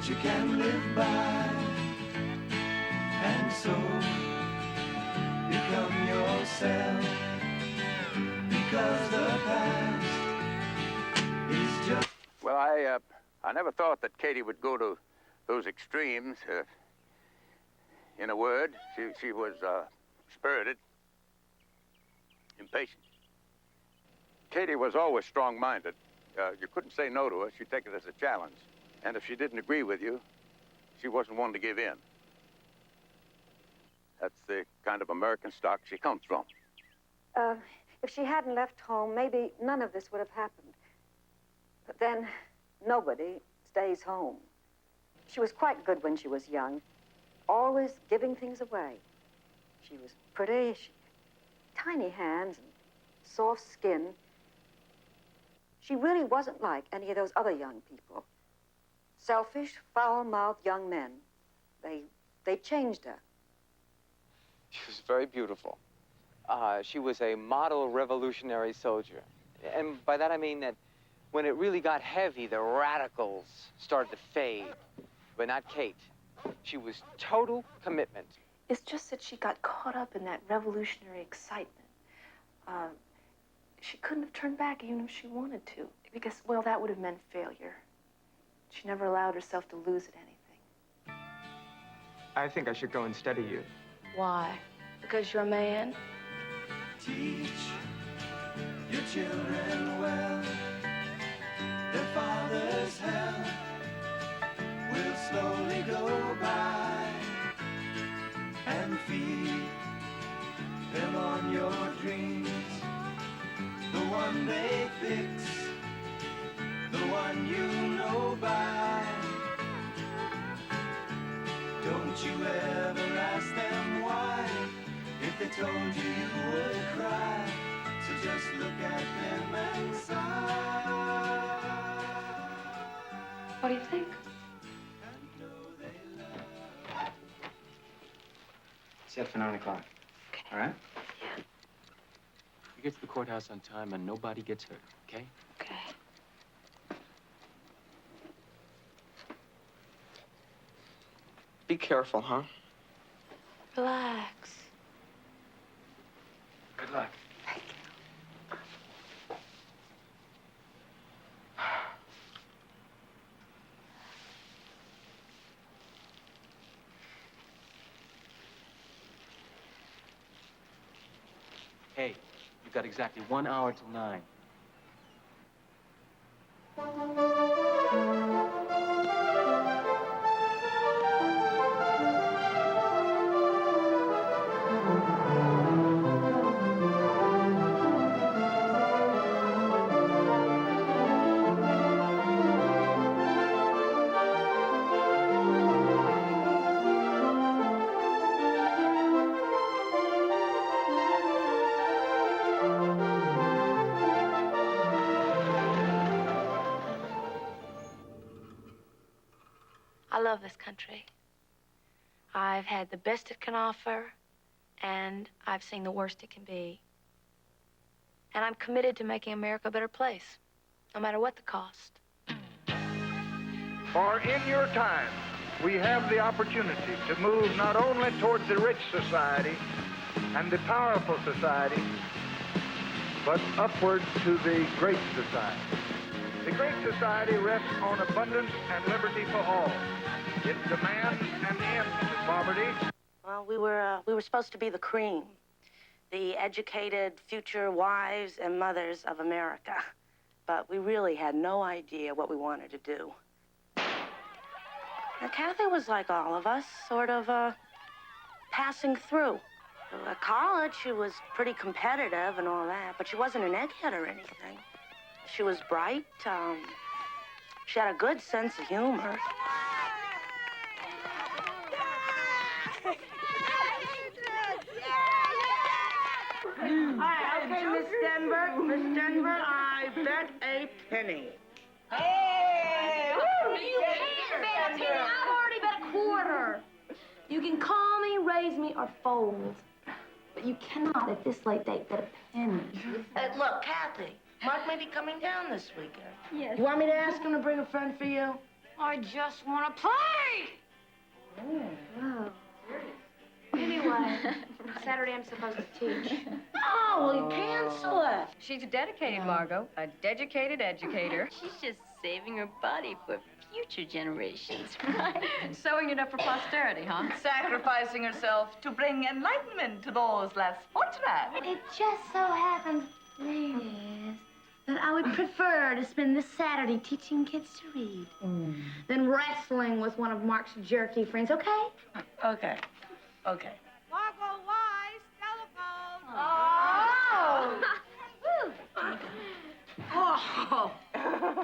you can live by, and so become yourself, because the past is just... Well, I never thought that Katie would go to those extremes. In a word, she was spirited, impatient. Katie was always strong-minded. You couldn't say no to her. She'd take it as a challenge. And if she didn't agree with you, she wasn't one to give in. That's the kind of American stock she comes from. If she hadn't left home, maybe none of this would have happened. But then, nobody stays home. She was quite good when she was young, always giving things away. She was pretty, she had tiny hands and soft skin. She really wasn't like any of those other young people. Selfish, foul-mouthed young men. They changed her. She was very beautiful. She was a model revolutionary soldier. And by that I mean that when it really got heavy, the radicals started to fade. But not Kate. She was total commitment. It's just that she got caught up in that revolutionary excitement. She couldn't have turned back even if she wanted to, because, well, that would have meant failure. She never allowed herself to lose at anything. I think I should go and study you. Why? Because you're a man? Teach your children well. Their father's hell will slowly go by, and feed them on your dreams. The one they fix, the one you know by. Don't you ever ask them why. If they told you, you would cry. So just look at them and sigh. What do you think? Set for 9 o'clock. Okay. All right? Yeah. You get to the courthouse on time and nobody gets hurt, okay? Okay. Be careful, huh? Relax. Good luck. Thank you. Hey, you've got exactly 1 hour till 9. I love this country. I've had the best it can offer, and I've seen the worst it can be. And I'm committed to making America a better place, no matter what the cost. For in your time, we have the opportunity to move not only towards the rich society and the powerful society, but upward to the great society. The great society rests on abundance and liberty for all. It demands an end to poverty. Well, we were supposed to be the cream, the educated future wives and mothers of America. But we really had no idea what we wanted to do. Now, Kathy was like all of us, sort of passing through. At college, she was pretty competitive and all that, but she wasn't an egghead or anything. She was bright. She had a good sense of humor. Okay, Miss Denver. Miss Denver, I bet a penny. Hey! Woo! You can't bet a penny. I've already bet a quarter. You can call me, raise me, or fold. But you cannot, at this late date, bet a penny. Look, Kathy, Mark may be coming down this weekend. Yes. You want me to ask him to bring a friend for you? I just want to play! Wow. Anyway, Saturday I'm supposed to teach. Oh, well, you cancel it. She's dedicated, Margot. A dedicated educator. She's just saving her body for future generations, right? Sewing it up for posterity, huh? Sacrificing herself to bring enlightenment to those less fortunate. It just so happens, ladies, that I would prefer to spend this Saturday teaching kids to read than wrestling with one of Mark's jerky friends, okay? Okay. Okay. Margot Wise, telephone. Oh!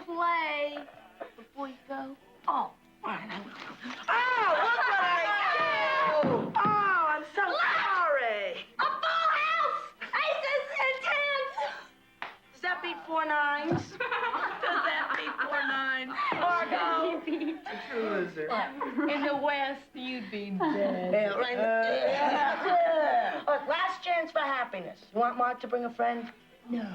Play before you go. Oh, all right. Oh, look what I do! Oh, I'm so sorry. A full house! Aces and tens! Does that beat 4 9s? Does that beat 4 9s? Margot! True loser. In the West, you'd be dead. Yeah, right. Look, last chance for happiness. You want Mark to bring a friend? No.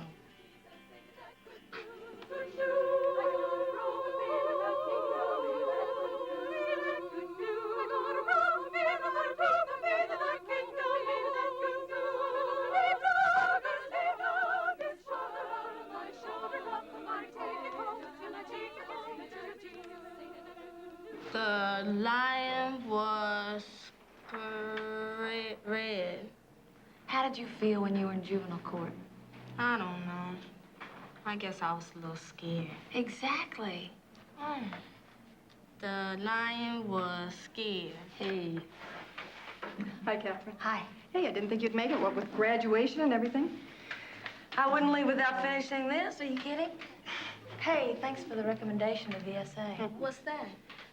The lion was red. How did you feel when you were in juvenile court? I don't know. I guess I was a little scared. Exactly. The lion was scared. Hey. Hi, Catherine. Hi. Hey, I didn't think you'd make it, what, with graduation and everything? I wouldn't leave without finishing this. Are you kidding? Hey, thanks for the recommendation to VSA. What's that?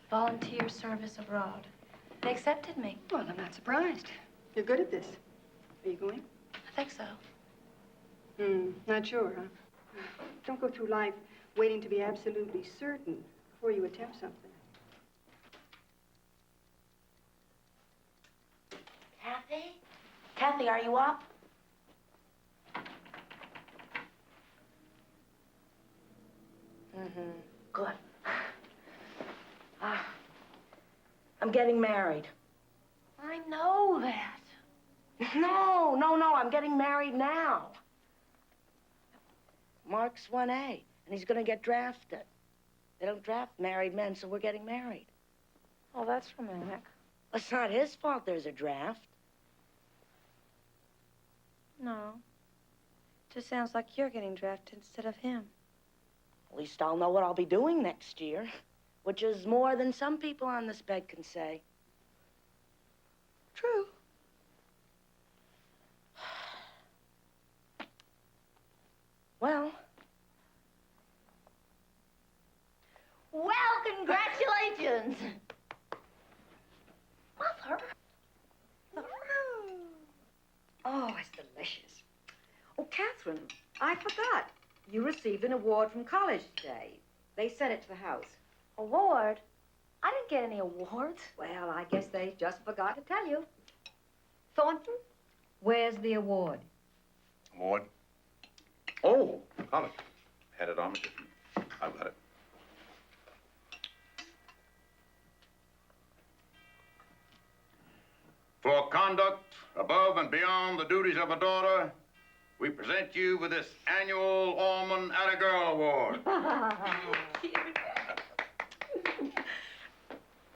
Volunteer service abroad. They accepted me. Well, I'm not surprised. You're good at this. Are you going? I think so. Not sure, huh? Don't go through life waiting to be absolutely certain before you attempt something. Kathy? Kathy, are you up? Good. I'm getting married. I know that. No, I'm getting married now. Mark's 1A, and he's gonna get drafted. They don't draft married men, so we're getting married. Oh, that's romantic. It's not his fault there's a draft. No. Just sounds like you're getting drafted instead of him. At least I'll know what I'll be doing next year, which is more than some people on this bed can say. True. Well, congratulations. Mother. Oh, it's delicious. Oh, Catherine, I forgot. You received an award from college today. They sent it to the house. Award? I didn't get any awards. Well, I guess they just forgot to tell you. Thornton, where's the award? Award? Oh, college. Had it on me. I've got it. For conduct above and beyond the duties of a daughter, we present you with this annual Alman Atta Girl Award.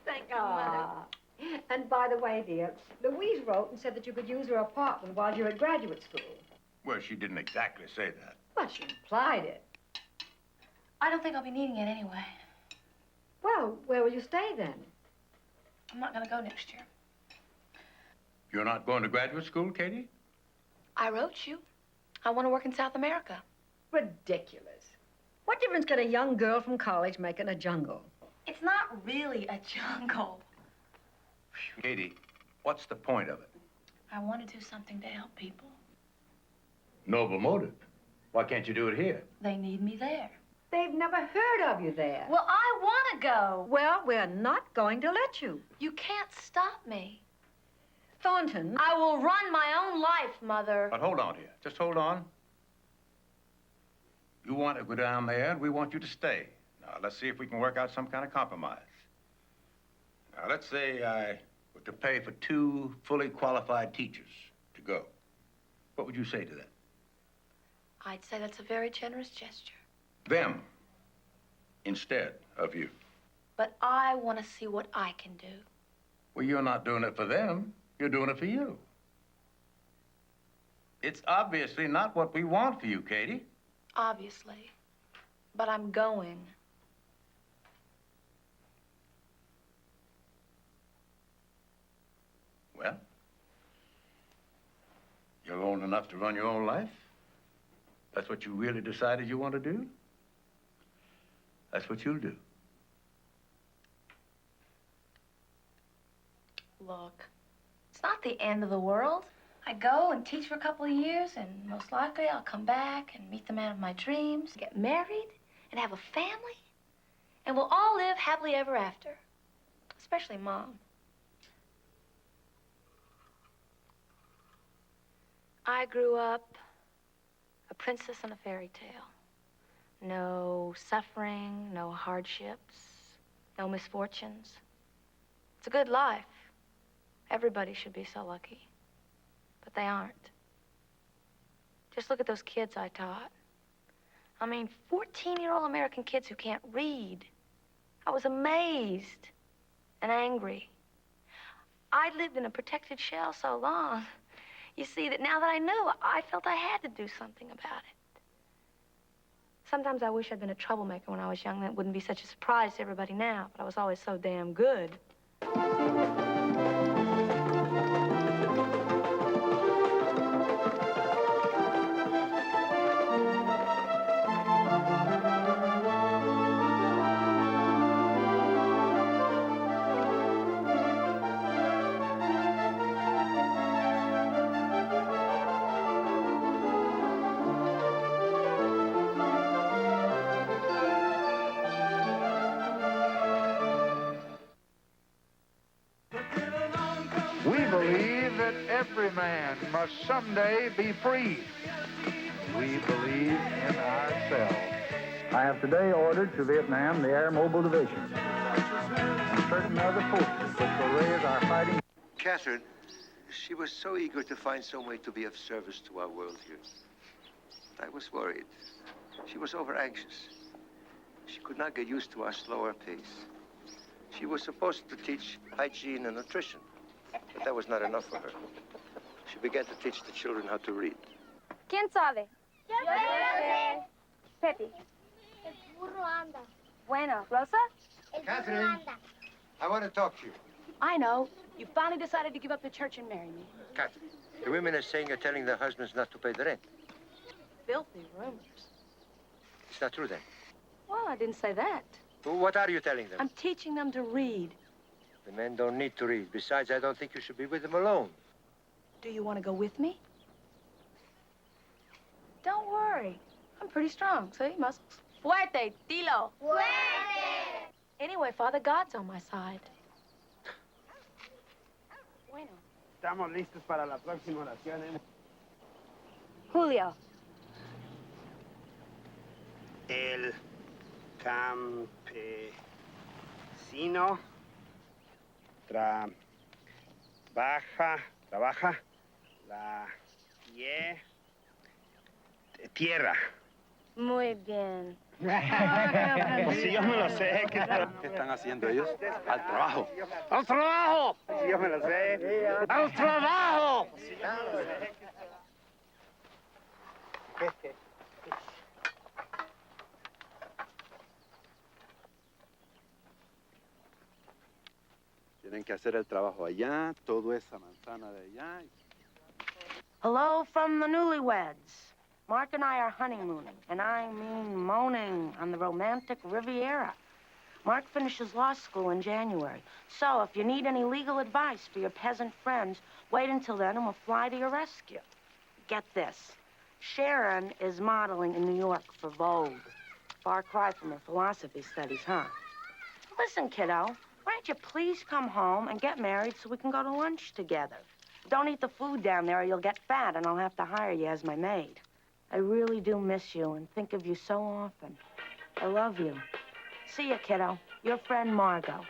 Thank you, Mother. And by the way, dear, Louise wrote and said that you could use her apartment while you're at graduate school. Well, she didn't exactly say that. But she implied it. I don't think I'll be needing it anyway. Well, where will you stay then? I'm not going to go next year. You're not going to graduate school, Katie? I wrote you. I want to work in South America. Ridiculous. What difference can a young girl from college make in a jungle? It's not really a jungle. Katie, what's the point of it? I want to do something to help people. Noble motive. Why can't you do it here? They need me there. They've never heard of you there. Well, I want to go. Well, we're not going to let you. You can't stop me. Thornton. I will run my own life, Mother. But hold on here. Just hold on. You want to go down there, and we want you to stay. Now, Let's see if we can work out some kind of compromise. Now, let's say I were to pay for 2 fully qualified teachers to go. What would you say to that? I'd say that's a very generous gesture. Them, instead of you. But I want to see what I can do. Well, you're not doing it for them. You're doing it for you. It's obviously not what we want for you, Katie. Obviously. But I'm going. Well, you're old enough to run your own life. That's what you really decided you want to do. That's what you'll do. Look, it's not the end of the world. I go and teach for a couple of years, and most likely I'll come back and meet the man of my dreams, get married, and have a family, and we'll all live happily ever after. Especially Mom. I grew up a princess in a fairy tale. No suffering, no hardships, no misfortunes. It's a good life. Everybody should be so lucky. But they aren't. Just look at those kids I taught. I mean, 14-year-old American kids who can't read. I was amazed and angry. I'd lived in a protected shell so long. You see, that now that I knew, I felt I had to do something about it. Sometimes I wish I'd been a troublemaker when I was young. That wouldn't be such a surprise to everybody now, but I was always so damn good. We believe that every man must someday be free. We believe in ourselves. I have today ordered to Vietnam the Air Mobile Division and certain other forces which will raise our fighting. Catherine, she was so eager to find some way to be of service to our world here. I was worried. She was over-anxious. She could not get used to our slower pace. She was supposed to teach hygiene and nutrition, but that was not enough for her. She began to teach the children how to read. ¿Quién sabe? Yo sé. Pepe. El burro anda. Bueno, Rosa? Catherine, I want to talk to you. I know. You finally decided to give up the church and marry me. Catherine, the women are saying you're telling their husbands not to pay the rent. Filthy rumors. It's not true, then. Well, I didn't say that. Well, what are you telling them? I'm teaching them to read. The men don't need to read. Besides, I don't think you should be with them alone. Do you want to go with me? Don't worry. I'm pretty strong. See, muscles. Fuerte, dilo. Fuerte. Anyway, Father God's on my side. Bueno. Estamos listos para la próxima oración, ¿eh? Julio. El campesino trabaja la tierra. Muy bien. Si yo me lo sé. ¿Qué están haciendo ellos? Al trabajo. ¡Al trabajo! Si yo me lo sé. ¡Al trabajo! Si yo me lo sé. Tienen que hacer el trabajo allá, toda esa manzana de allá. Hello from the newlyweds. Mark and I are honeymooning, and I mean moaning on the romantic Riviera. Mark finishes law school in January. So if you need any legal advice for your peasant friends, wait until then and we'll fly to your rescue. Get this. Sharon is modeling in New York for Vogue. Far cry from her philosophy studies, huh? Listen, kiddo, why don't you please come home and get married so we can go to lunch together? Don't eat the food down there or you'll get fat and I'll have to hire you as my maid. I really do miss you and think of you so often. I love you. See ya, kiddo. Your friend Margot.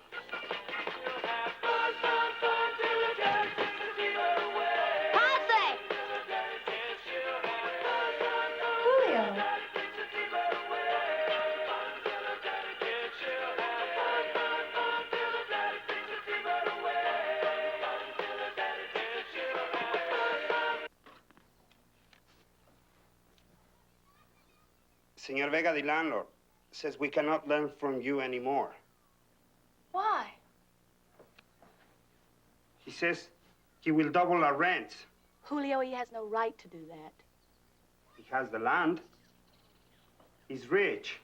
Senor Vega, the landlord, says we cannot learn from you anymore. Why? He says he will double our rent. Julio, he has no right to do that. He has the land. He's rich.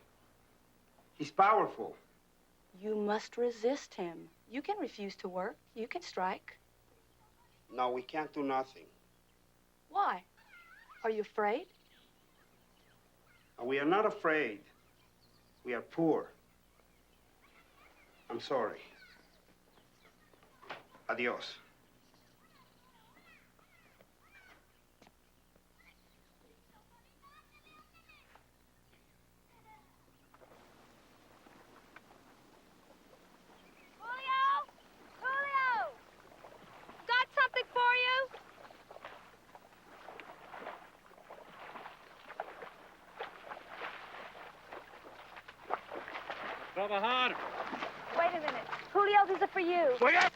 He's powerful. You must resist him. You can refuse to work. You can strike. No, we can't do nothing. Why? Are you afraid? We are not afraid. We are poor. I'm sorry. Adios. Trabajar. Wait a minute. Julio, these are for you. ¡Wyatt!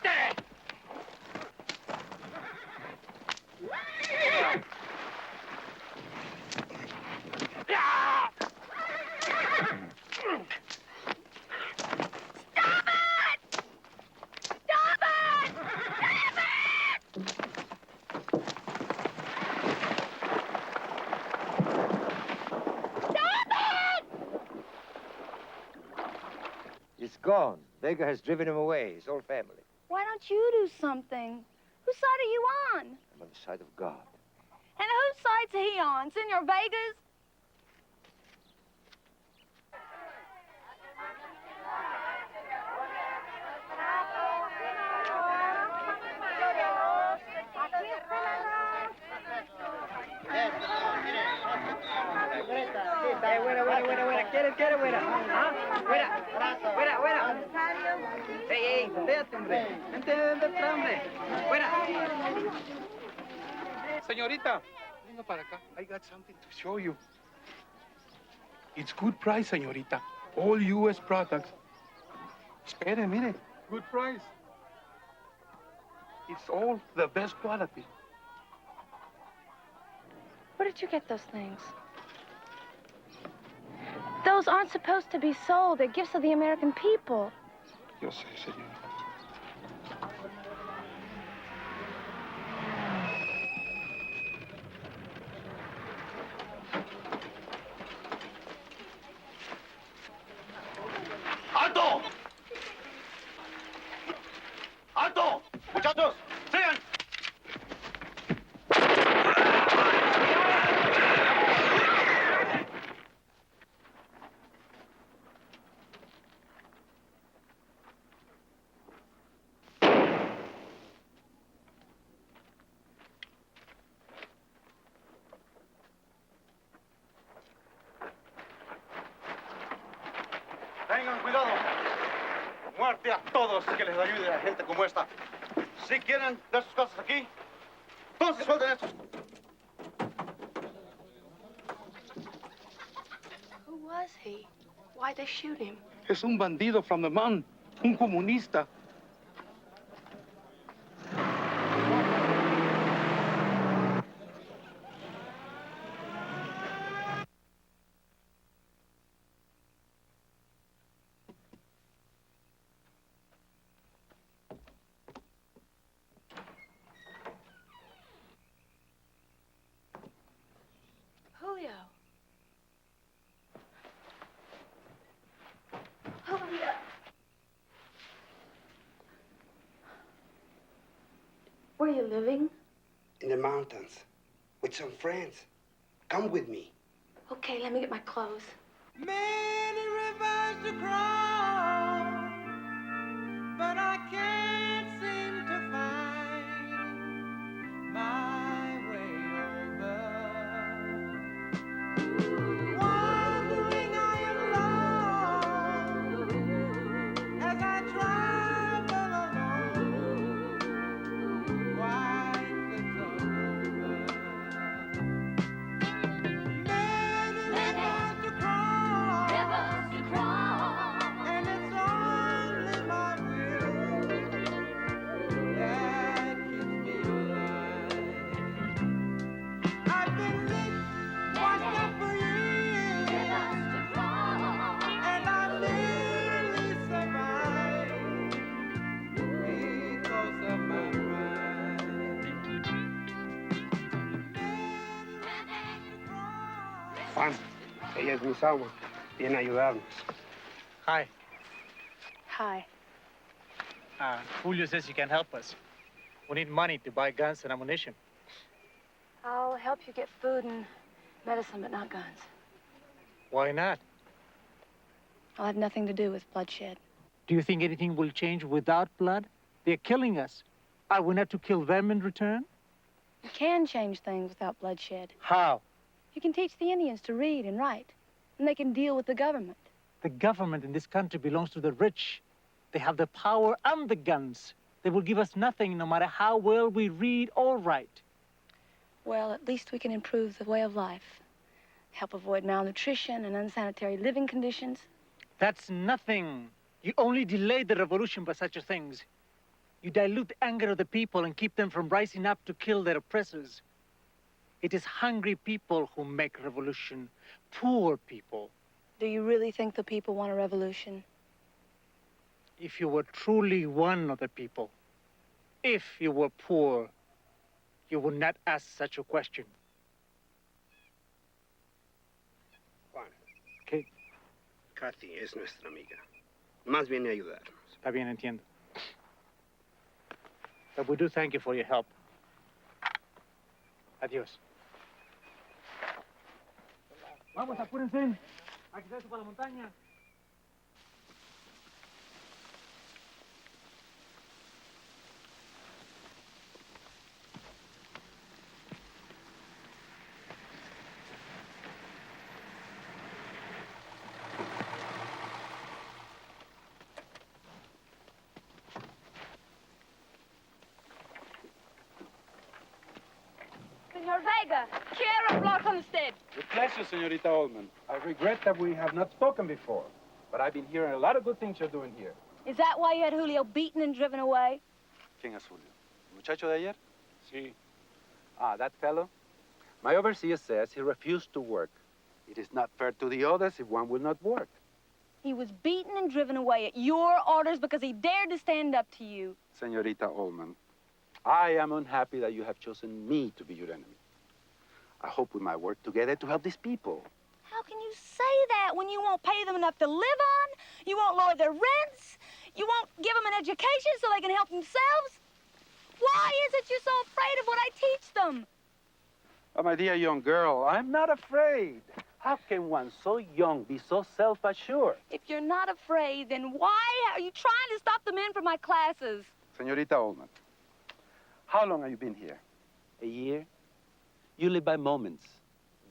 He's gone. Vega has driven him away, his whole family. Why don't you do something? Whose side are you on? I'm on the side of God. And whose side's he on? Senor Vega's? Buena. ¿Quieres, buena? ¿Ah? Buena. Ey, déjate, hombre. Vente atrás, hombre. Buena. Señorita, venga para acá. I got something to show you. It's good price, señorita. All U.S. products. Espere, mire. Good price. It's all the best quality. Where did you get those things? Those aren't supposed to be sold. They're gifts of the American people. Yo sé, señor. ¡Alto! ¡Alto! ¡Muchachos! ¡Sigan! Tengan cuidado. Muerte a todos que les ayude a gente como esta. Si quieren dar sus cosas aquí, entonces suelten estos. Who was he? Why'd they shoot him? Es un bandido from the man. Un comunista. Julio. Where are you living? In the mountains, with some friends. Come with me. Okay, let me get my clothes. Many rivers to cross, but I can't seem to find my way over. Wandering I am lost, Juan, ella es Miss Alman. Viene a ayudarnos. Hi. Hi. Julio says you can help us. We need money to buy guns and ammunition. I'll help you get food and medicine, but not guns. Why not? I'll have nothing to do with bloodshed. Do you think anything will change without blood? They're killing us. Are we not to kill them in return? You can change things without bloodshed. How? You can teach the Indians to read and write, and they can deal with the government. The government in this country belongs to the rich. They have the power and the guns. They will give us nothing no matter how well we read or write. Well, at least we can improve the way of life. Help avoid malnutrition and unsanitary living conditions. That's nothing. You only delay the revolution by such things. You dilute the anger of the people and keep them from rising up to kill their oppressors. It is hungry people who make revolution, poor people. Do you really think the people want a revolution? If you were truly one of the people, if you were poor, you would not ask such a question. Juan. ¿Qué? Kathy es nuestra amiga. Más viene a ayudarnos. Está bien, entiendo. But we do thank you for your help. Adiós. Vamos, apúrense. Acceso para la montaña. Senor Vega, quiero hablar con usted. With pleasure, Senorita Alman. I regret that we have not spoken before, but I've been hearing a lot of good things you're doing here. Is that why you had Julio beaten and driven away? ¿Quién es Julio? ¿El muchacho de ayer? Sí. Ah, that fellow? My overseer says he refused to work. It is not fair to the others if one will not work. He was beaten and driven away at your orders because he dared to stand up to you. Senorita Alman, I am unhappy that you have chosen me to be your enemy. I hope we might work together to help these people. How can you say that when you won't pay them enough to live on? You won't lower their rents? You won't give them an education so they can help themselves? Why is it you're so afraid of what I teach them? Oh, my dear young girl, I'm not afraid. How can one so young be so self-assured? If you're not afraid, then why are you trying to stop the men from my classes? Senorita Alman, how long have you been here? A year? You live by moments,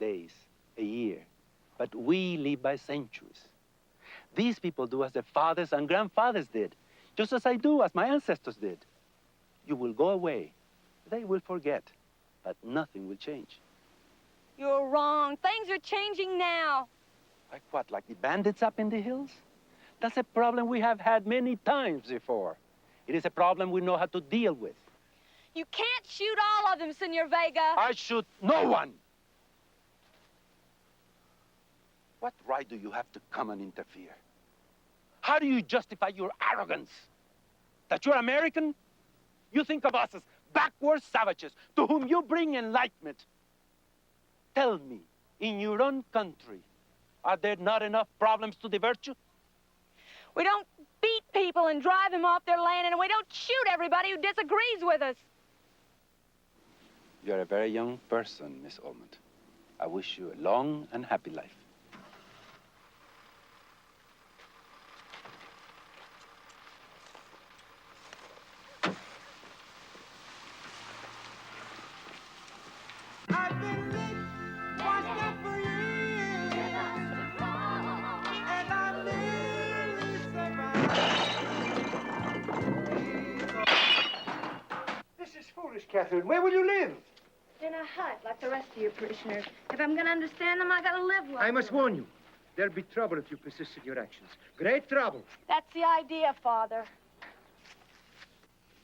days, a year. But we live by centuries. These people do as their fathers and grandfathers did, just as I do, as my ancestors did. You will go away. They will forget, but nothing will change. You're wrong. Things are changing now. Like what, like the bandits up in the hills? That's a problem we have had many times before. It is a problem we know how to deal with. You can't shoot all of them, Senor Vega. I shoot no one. What right do you have to come and interfere? How do you justify your arrogance? That you're American? You think of us as backward savages to whom you bring enlightenment. Tell me, in your own country, are there not enough problems to divert you? We don't beat people and drive them off their land, and we don't shoot everybody who disagrees with us. You're a very young person, Miss Alman. I wish you a long and happy life. I've been lit, washed up for years, and I nearly survived. This is foolish, Catherine. Where will you live? In a hut, like the rest of your parishioners. If I'm going to understand them, I got to live like I must warn you. There'll be trouble if you persist in your actions. Great trouble. That's the idea, Father.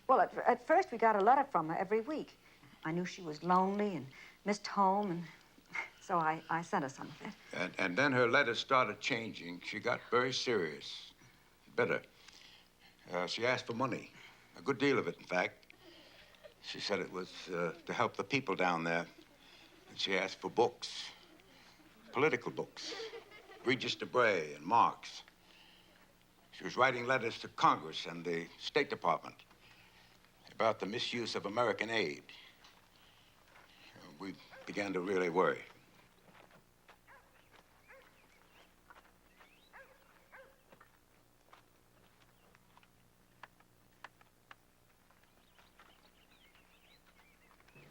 Well, at first we got a letter from her every week. I knew she was lonely and missed home, and so I sent her some of it. And then her letters started changing. She got very serious. Bitter. She asked for money. A good deal of it, in fact. She said it was to help the people down there. And she asked for books, political books. Regis Debray and Marx. She was writing letters to Congress and the State Department about the misuse of American aid. We began to really worry.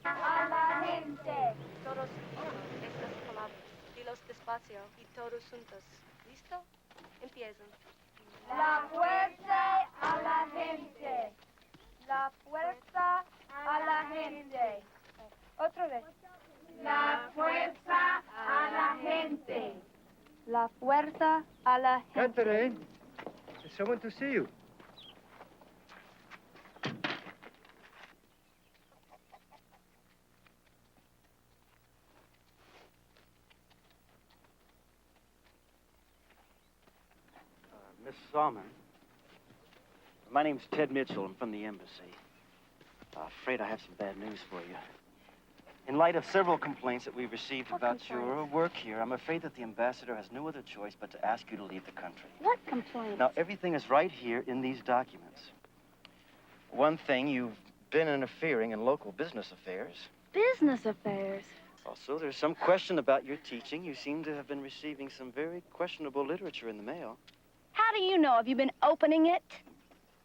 A la gente. Todos estas palabras. Dilos despacio y todos juntos. ¿Listo? Empiezan. La fuerza a la gente. La fuerza a la gente. Otra vez. La fuerza a la gente. La fuerza a la gente. Katherine, there's someone to see you. Miss Alman, my name's Ted Mitchell. I'm from the embassy. Afraid I have some bad news for you. In light of several complaints that we've received about your work here, I'm afraid that the ambassador has no other choice but to ask you to leave the country. What complaints? Now, everything is right here in these documents. One thing, you've been interfering in local business affairs. Business affairs. Also, there's some question about your teaching. You seem to have been receiving some very questionable literature in the mail. How do you know? Have you been opening it?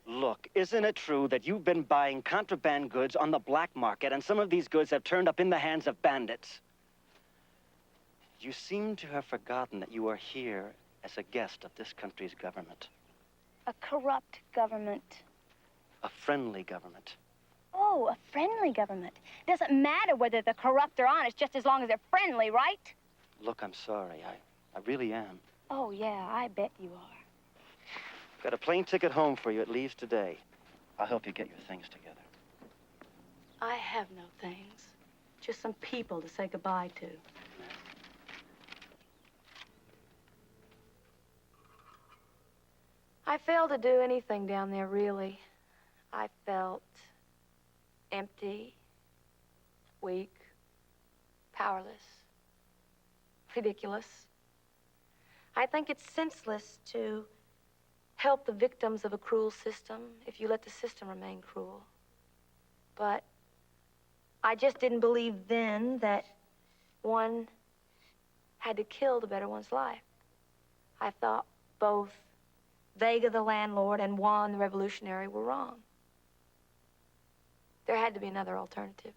Look, isn't it true that you've been buying contraband goods on the black market, and some of these goods have turned up in the hands of bandits? You seem to have forgotten that you are here as a guest of this country's government. A corrupt government. A friendly government. Oh, a friendly government. Doesn't matter whether they're corrupt or honest, just as long as they're friendly, right? Look, I'm sorry. I really am. Oh, yeah, I bet you are. Got a plane ticket home for you. It leaves today. I'll help you get your things together. I have no things. Just some people to say goodbye to. I failed to do anything down there, really. I felt empty, weak, powerless, ridiculous. I think it's senseless to help the victims of a cruel system if you let the system remain cruel. But I just didn't believe then that one had to kill to better one's life. I thought both Vega the landlord and Juan the revolutionary were wrong. There had to be another alternative.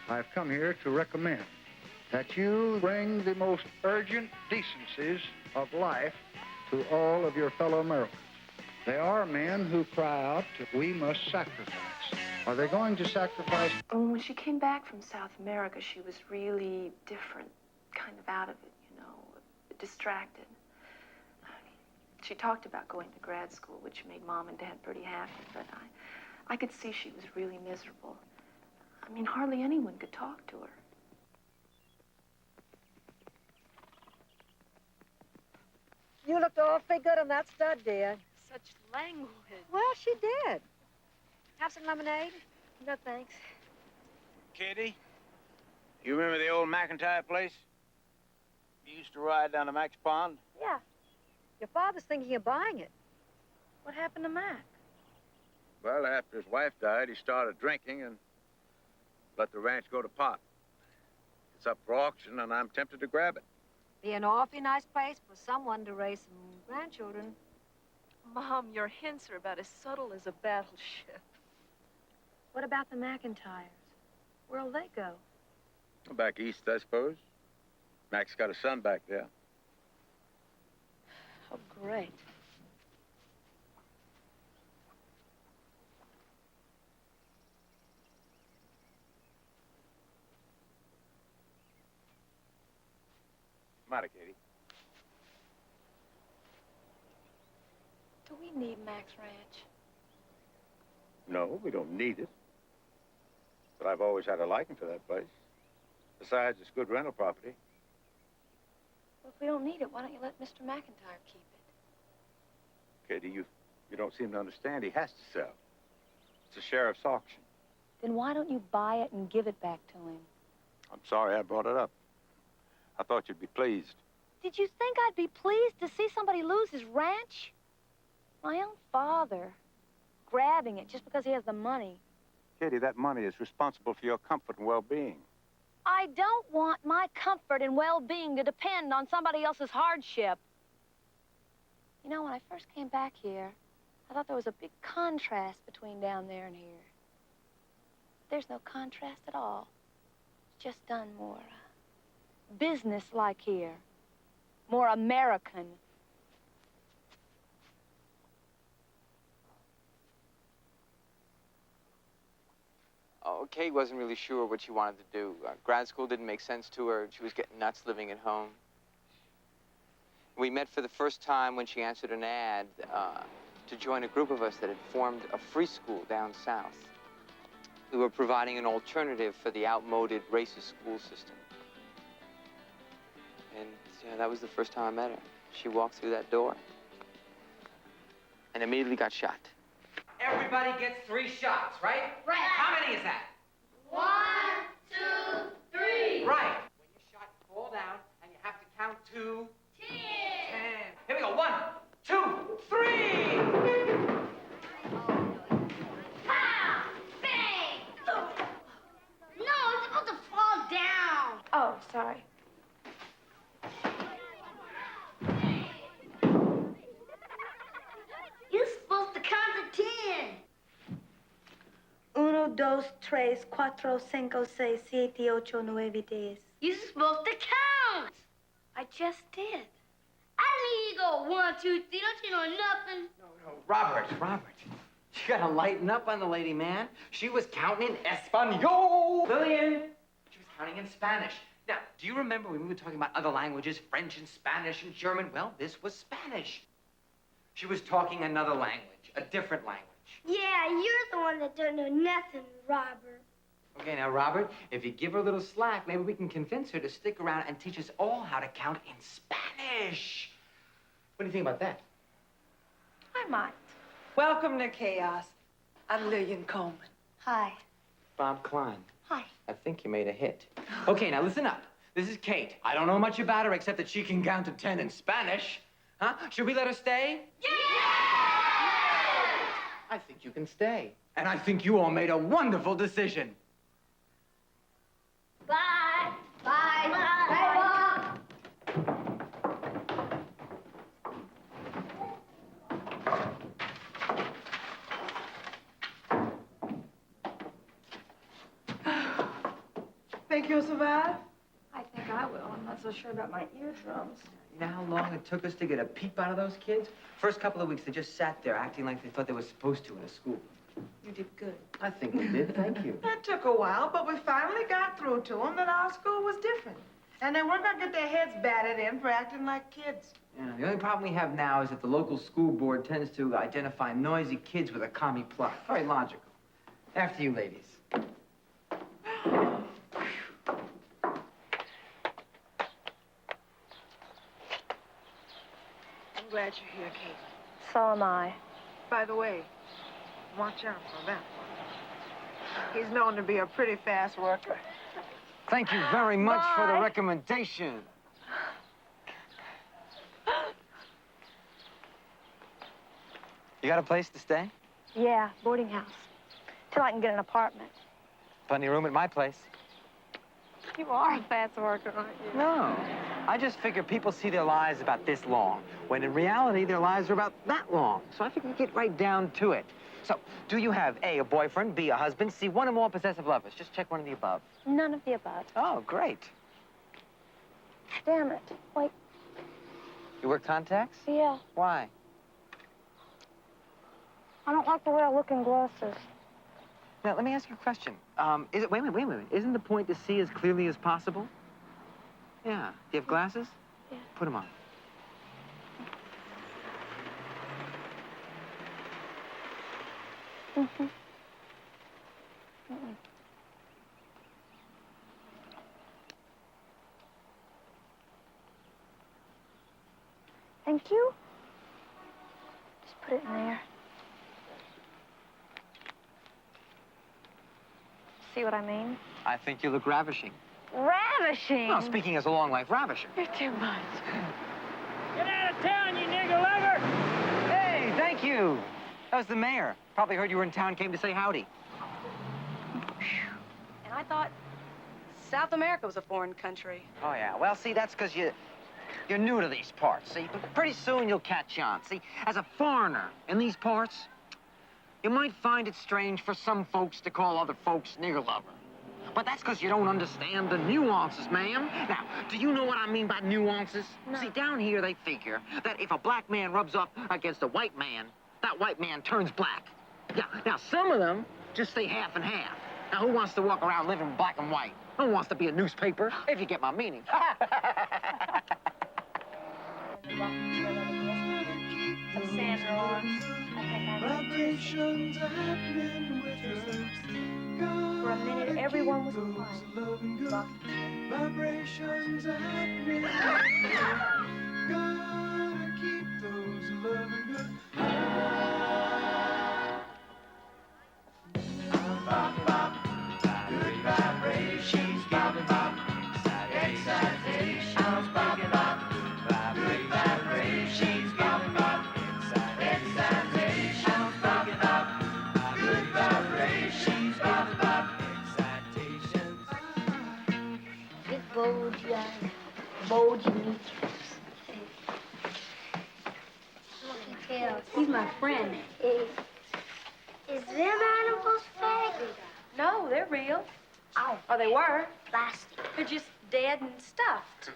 I've come here to recommend that you bring the most urgent decencies of life to all of your fellow Americans. There are men who cry out, we must sacrifice. Are they going to sacrifice? When she came back from South America, she was really different, kind of out of it, you know, distracted. She talked about going to grad school, which made Mom and Dad pretty happy, but I could see she was really miserable. I mean, hardly anyone could talk to her. You looked awfully good on that stud, dear. Such language. Well, she did. Have some lemonade? No, thanks. Kitty, you remember the old McIntyre place? You used to ride down to Mac's Pond? Yeah. Your father's thinking of buying it. What happened to Mac? Well, after his wife died, he started drinking and let the ranch go to pot. It's up for auction, and I'm tempted to grab it. Be an awfully nice place for someone to raise some grandchildren. Mom, your hints are about as subtle as a battleship. What about the McIntyres? Where'll they go? Back east, I suppose. Mac's got a son back there. Oh, great. the matter, Katie? Do we need Mac's ranch? No, we don't need it. But I've always had a liking for that place. Besides, it's good rental property. Well, if we don't need it, why don't you let Mr. McIntyre keep it? Katie, you don't seem to understand. He has to sell. It's a sheriff's auction. Then why don't you buy it and give it back to him? I'm sorry I brought it up. I thought you'd be pleased. Did you think I'd be pleased to see somebody lose his ranch? My own father, grabbing it just because he has the money. Katie, that money is responsible for your comfort and well-being. I don't want my comfort and well-being to depend on somebody else's hardship. You know, when I first came back here, I thought there was a big contrast between down there and here. There's no contrast at all. It's just done more business-like here. More American. Oh, Kate wasn't really sure what she wanted to do. Grad school didn't make sense to her. She was getting nuts living at home. We met for the first time when she answered an ad to join a group of us that had formed a free school down south. We were providing an alternative for the outmoded racist school system. And yeah, that was the first time I met her. She walked through that door and immediately got shot. Everybody gets 3 shots, right? Right. How many is that? 1, 2, 3. Right. When you're shot, you fall down, and you have to count to 10. 10. Here we go. 1, 2, 3. Pow! Bang! No, it's supposed to fall down. Oh, sorry. You're supposed to count to 10. 1, 2, 3, 4, 5, 6, 7, 8, 9, 10. You're supposed to count. I just did. I didn't need to go 1, 2, 3. Don't you know nothing? No, Robert. You gotta lighten up on the lady, man. She was counting in Espanol. Lillian. She was counting in Spanish. Now, do you remember when we were talking about other languages, French and Spanish and German? Well, this was Spanish. She was talking another language, a different language. Yeah, you're the one that don't know nothing, Robert. Okay, now, Robert, if you give her a little slack, maybe we can convince her to stick around and teach us all how to count in Spanish. What do you think about that? I might. Welcome to Chaos. I'm Lillian Coleman. Hi. Bob Klein. Hi. I think you made a hit. Okay, now listen up. This is Kate. I don't know much about her except that she can count to 10 in Spanish. Huh? Should we let her stay? Yeah! I think you can stay. And I think you all made a wonderful decision. Bye. Bye. Bye. Bye, Think you'll survive? I think I will. I'm not so sure about my eardrums. You know how long it took us to get a peep out of those kids? First couple of weeks, they just sat there acting like they thought they were supposed to in a school. You did good. I think we did. Thank you. It took a while, but we finally got through to them that our school was different. And they weren't going to get their heads batted in for acting like kids. Yeah, the only problem we have now is that the local school board tends to identify noisy kids with a commie plot. Very logical. After you, ladies. I'm glad you're here, Kate. So am I. By the way, watch out for that one. He's known to be a pretty fast worker. Thank you very much for the recommendation. You got a place to stay? Yeah, boarding house. Till I can get an apartment. Plenty of room at my place. You are a fast worker, aren't you? No. I just figure people see their lives about this long, when in reality, their lives are about that long. So I figure get right down to it. So, do you have A, a boyfriend, B, a husband, C, one or more possessive lovers? Just check one of the above. None of the above. Oh, great. Damn it. Wait. You wear contacts? Yeah. Why? I don't like the way I look in glasses. Now, let me ask you a question. Wait a minute. Isn't the point to see as clearly as possible? Yeah. Do you have glasses? Put them on. Mm-hmm. Thank you. Just put it in there. See what I mean? I think you look ravishing. Ravishing. Well, speaking as a long-life ravisher. You're too much. Get out of town, you nigger lugger! Hey, thank you. That was the mayor. Probably heard you were in town, came to say howdy. And I thought South America was a foreign country. Oh, yeah. Well, see, that's because you're new to these parts, see? But pretty soon you'll catch on. See, as a foreigner in these parts, you might find it strange for some folks to call other folks nigger lover. But that's because you don't understand the nuances, ma'am. Now, do you know what I mean by nuances? No. See, down here they figure that if a black man rubs up against a white man, that white man turns black. Yeah, now some of them just stay half and half. Now, who wants to walk around living black and white? Who wants to be a newspaper, if you get my meaning? Vibrations are happening with us. For a minute, everyone was quiet. Vibrations are happening. Gotta keep those loving good. Good vibrations, bop, bop. Excitations, bop, bop. Good vibrations, bop, bop. Excitations, bop, bop. Good vibrations, bop, bop. Excitations. Big bulgy kneecaps. Monkey tails. He's my friend. Is them animals fake? No, they're real. Oh. Or they were. Plastic. They're just dead and stuffed.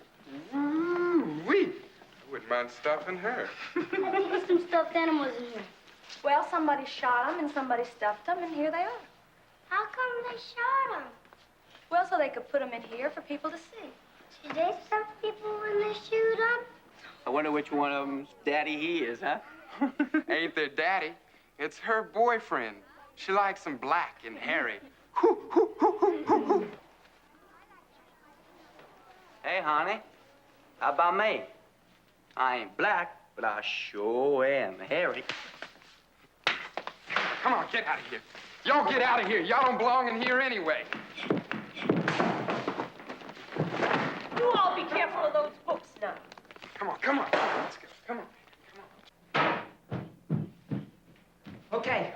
Ooh-wee. I wouldn't mind stuffing her. I think there's some stuffed animals in here. Well, somebody shot them and somebody stuffed them, and here they are. How come they shot them? Well, so they could put them in here for people to see. Do they stuff people when they shoot them? I wonder which one of them's daddy he is, huh? Ain't their daddy. It's her boyfriend. She likes him black and hairy. Hey, honey, how about me? I ain't black, but I sure am hairy. Come on, get out of here. Y'all get out of here. Y'all don't belong in here anyway. You all be careful of those books now. Come on, come on. Let's go. Come on. Okay,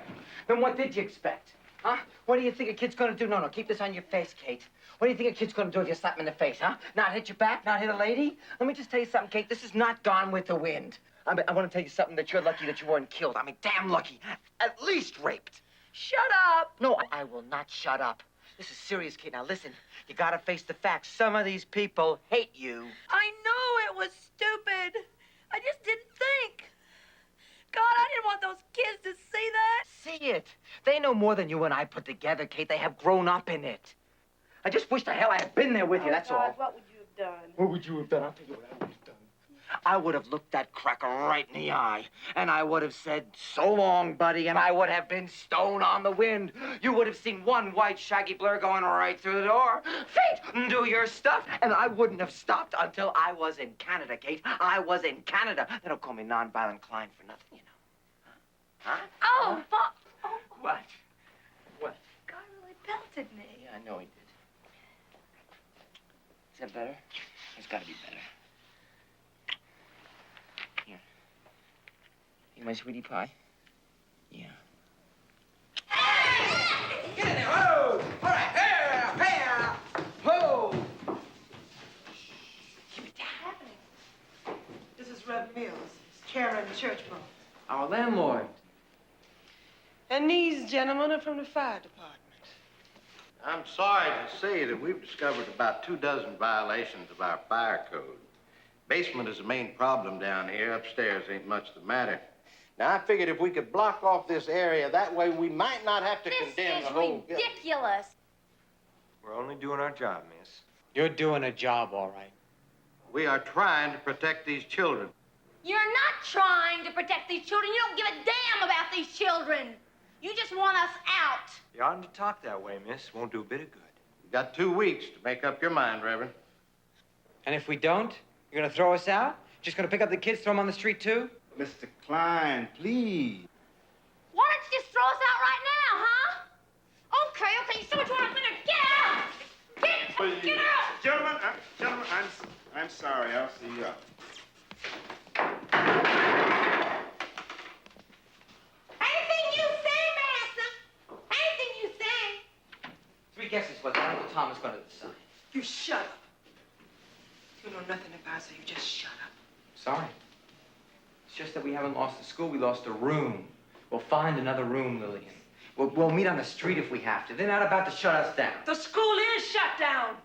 then what did you expect? Huh? What do you think a kid's gonna do? No, keep this on your face, Kate. What do you think a kid's gonna do if you slap him in the face, huh? Not hit your back? Not hit a lady? Let me just tell you something, Kate. This is not Gone with the Wind. I want to tell you something that you're lucky that you weren't killed. I mean, damn lucky. At least raped. Shut up! No, I will not shut up. This is serious, Kate. Now, listen. You gotta face the facts. Some of these people hate you. I know it was stupid. I just didn't think. God, I didn't want those kids to see that. See it. They know more than you and I put together, Kate. They have grown up in it. I just wish the hell I had been there with you, that's all. What would you have done? What would you have done? I'll tell you what I would have done. I would have looked that cracker right in the eye, and I would have said, "So long, buddy," and I would have been stone on the wind. You would have seen one white, shaggy blur going right through the door. Fate, do your stuff. And I wouldn't have stopped until I was in Canada, Kate. I was in Canada. They don't call me nonviolent Klein for nothing, you know. Huh? Oh, Bob. Oh. What? What? God really pelted me. Yeah, I know he did. Is that better? It's got to be better. Here. You my sweetie pie? Yeah. Get in there. Whoa! All right. Here. Whoa! Keep it down. This is Rev Mills, Karen Churchman. Our landlord. And these gentlemen are from the fire department. I'm sorry to say that we've discovered about 24 violations of our fire code. Basement is the main problem down here. Upstairs ain't much the matter. Now, I figured if we could block off this area, that way we might not have to condemn the whole building. Ridiculous. We're only doing our job, miss. You're doing a job, all right. We are trying to protect these children. You're not trying to protect these children. You don't give a damn about these children. You just want us out. You oughtn't to talk that way, miss. Won't do a bit of good. You got 2 weeks to make up your mind, Reverend. And if we don't, you're gonna throw us out? Just gonna pick up the kids, throw them on the street too? Mr. Klein, please. Why don't you just throw us out right now, huh? Okay, you so much want to get out! Get out! Gentlemen, I'm sorry. I'll see you up. Anything you say, Master! Anything you say! 3 guesses what Uncle Tom is gonna decide. You shut up. You know nothing about, so you just shut up. Sorry. It's just that we haven't lost the school, we lost a room. We'll find another room, Lillian. We'll meet on the street if we have to. They're not about to shut us down. The school is shut down.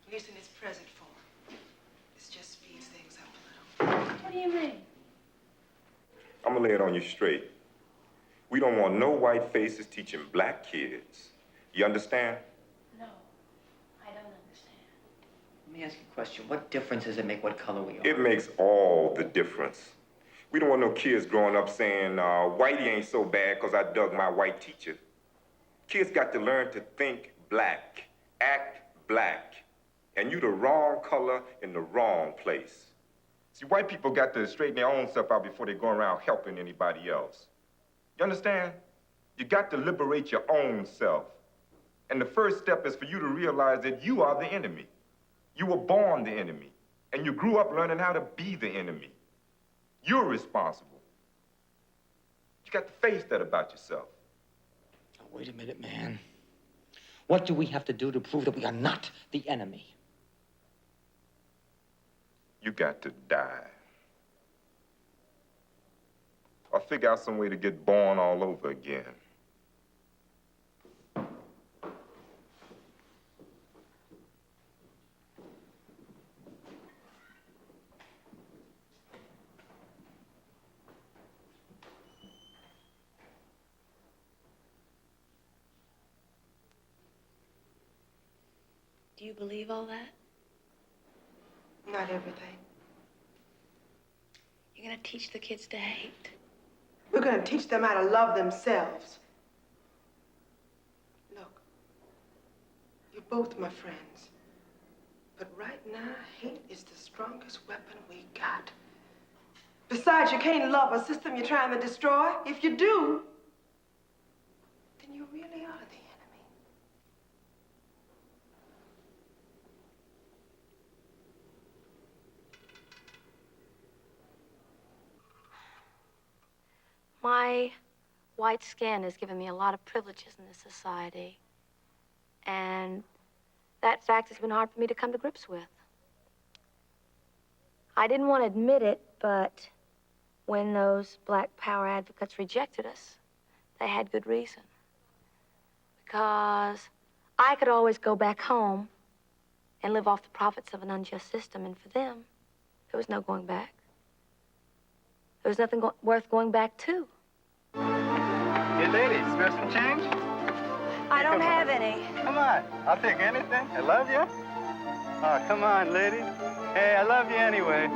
At least in its present form. This just speeds things up a little. What do you mean? I'm gonna lay it on you straight. We don't want no white faces teaching black kids. You understand? No, I don't understand. Let me ask you a question. What difference does it make what color we are? It makes all the difference. We don't want no kids growing up saying, Whitey ain't so bad because I dug my white teacher. Kids got to learn to think black, act black, and you the wrong color in the wrong place. See, white people got to straighten their own stuff out before they go around helping anybody else. You understand? You got to liberate your own self. And the first step is for you to realize that you are the enemy. You were born the enemy, and you grew up learning how to be the enemy. You're responsible. You got to face that about yourself. Oh, wait a minute, man. What do we have to do to prove that we are not the enemy? You got to die. Or figure out some way to get born all over again. Do you believe all that? Not everything. You're gonna teach the kids to hate. We're gonna teach them how to love themselves. Look, you're both my friends. But right now, hate is the strongest weapon we got. Besides, you can't love a system you're trying to destroy. If you do, then you really are the enemy. My white skin has given me a lot of privileges in this society. And that fact has been hard for me to come to grips with. I didn't want to admit it, but when those black power advocates rejected us, they had good reason. Because I could always go back home and live off the profits of an unjust system, and for them, there was no going back. There was nothing worth going back to. Hey, ladies, spare some change? I don't have any. Come on, I'll take anything. I love you. Oh, come on, ladies. Hey, I love you anyway.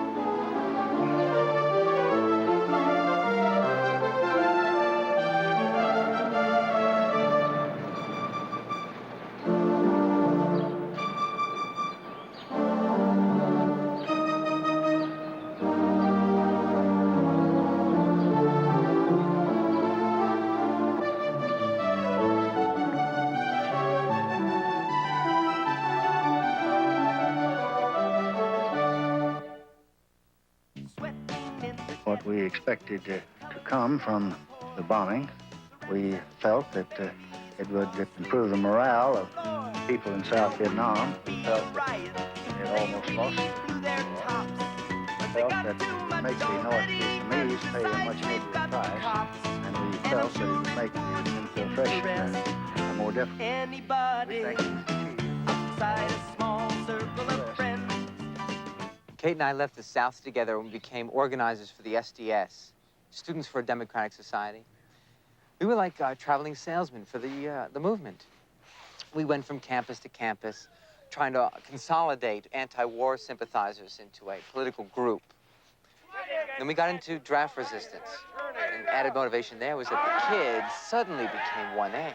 What we expected to come from the bombing, we felt that it would improve the morale of people in South Vietnam. We felt that they had almost lost it. We felt that it would make the North Vietnamese pay a much heavier price, and we felt that it would make the infiltration more difficult. Anybody outside a small circle of friends. Kate and I left the South together when we became organizers for the SDS, Students for a Democratic Society. We were like traveling salesmen for the movement. We went from campus to campus, trying to consolidate anti-war sympathizers into a political group. Then we got into draft resistance. And added motivation there was that the kids suddenly became 1A.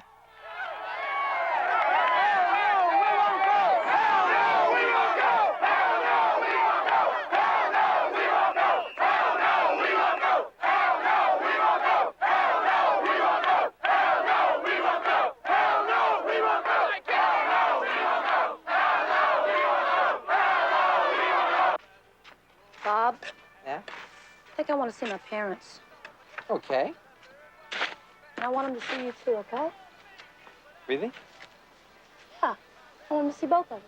Bob? Yeah? I think I want to see my parents. Okay. And I want them to see you too, okay? Really? Yeah. I want them to see both of us.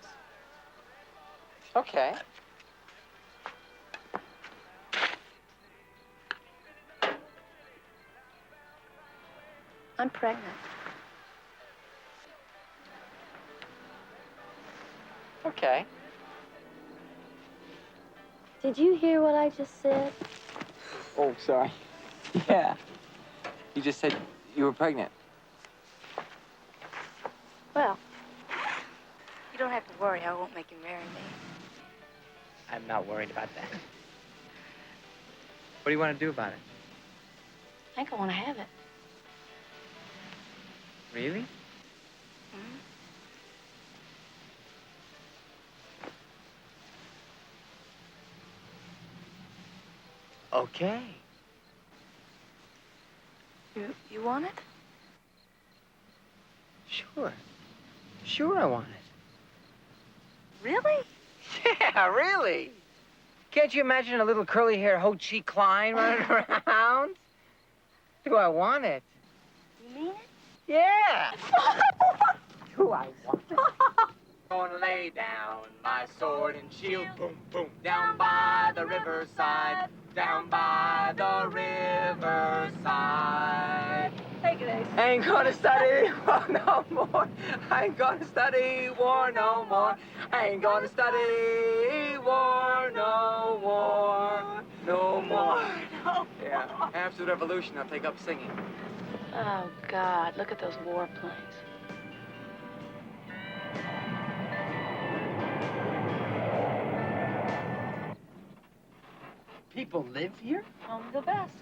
Okay. I'm pregnant. Okay. Did you hear what I just said? Oh, sorry. Yeah. You just said you were pregnant. Well, you don't have to worry. I won't make you marry me. I'm not worried about that. What do you want to do about it? I think I want to have it. Really? Mm-hmm. Okay. You want it? Sure. Sure I want it. Really? Yeah, really. Can't you imagine a little curly-haired Ho Chi Klein running around? Do I want it? You mean it? Yeah. Do I want it? Gonna lay down my sword and shield, boom, boom, down by the riverside, down by the riverside. Take it, Ace. Ain't gonna study war no more. I ain't gonna study war no more. I ain't gonna study war no more. No more. Yeah. After the revolution, I'll take up singing. Oh, God, look at those warplanes. People live here? Only the best.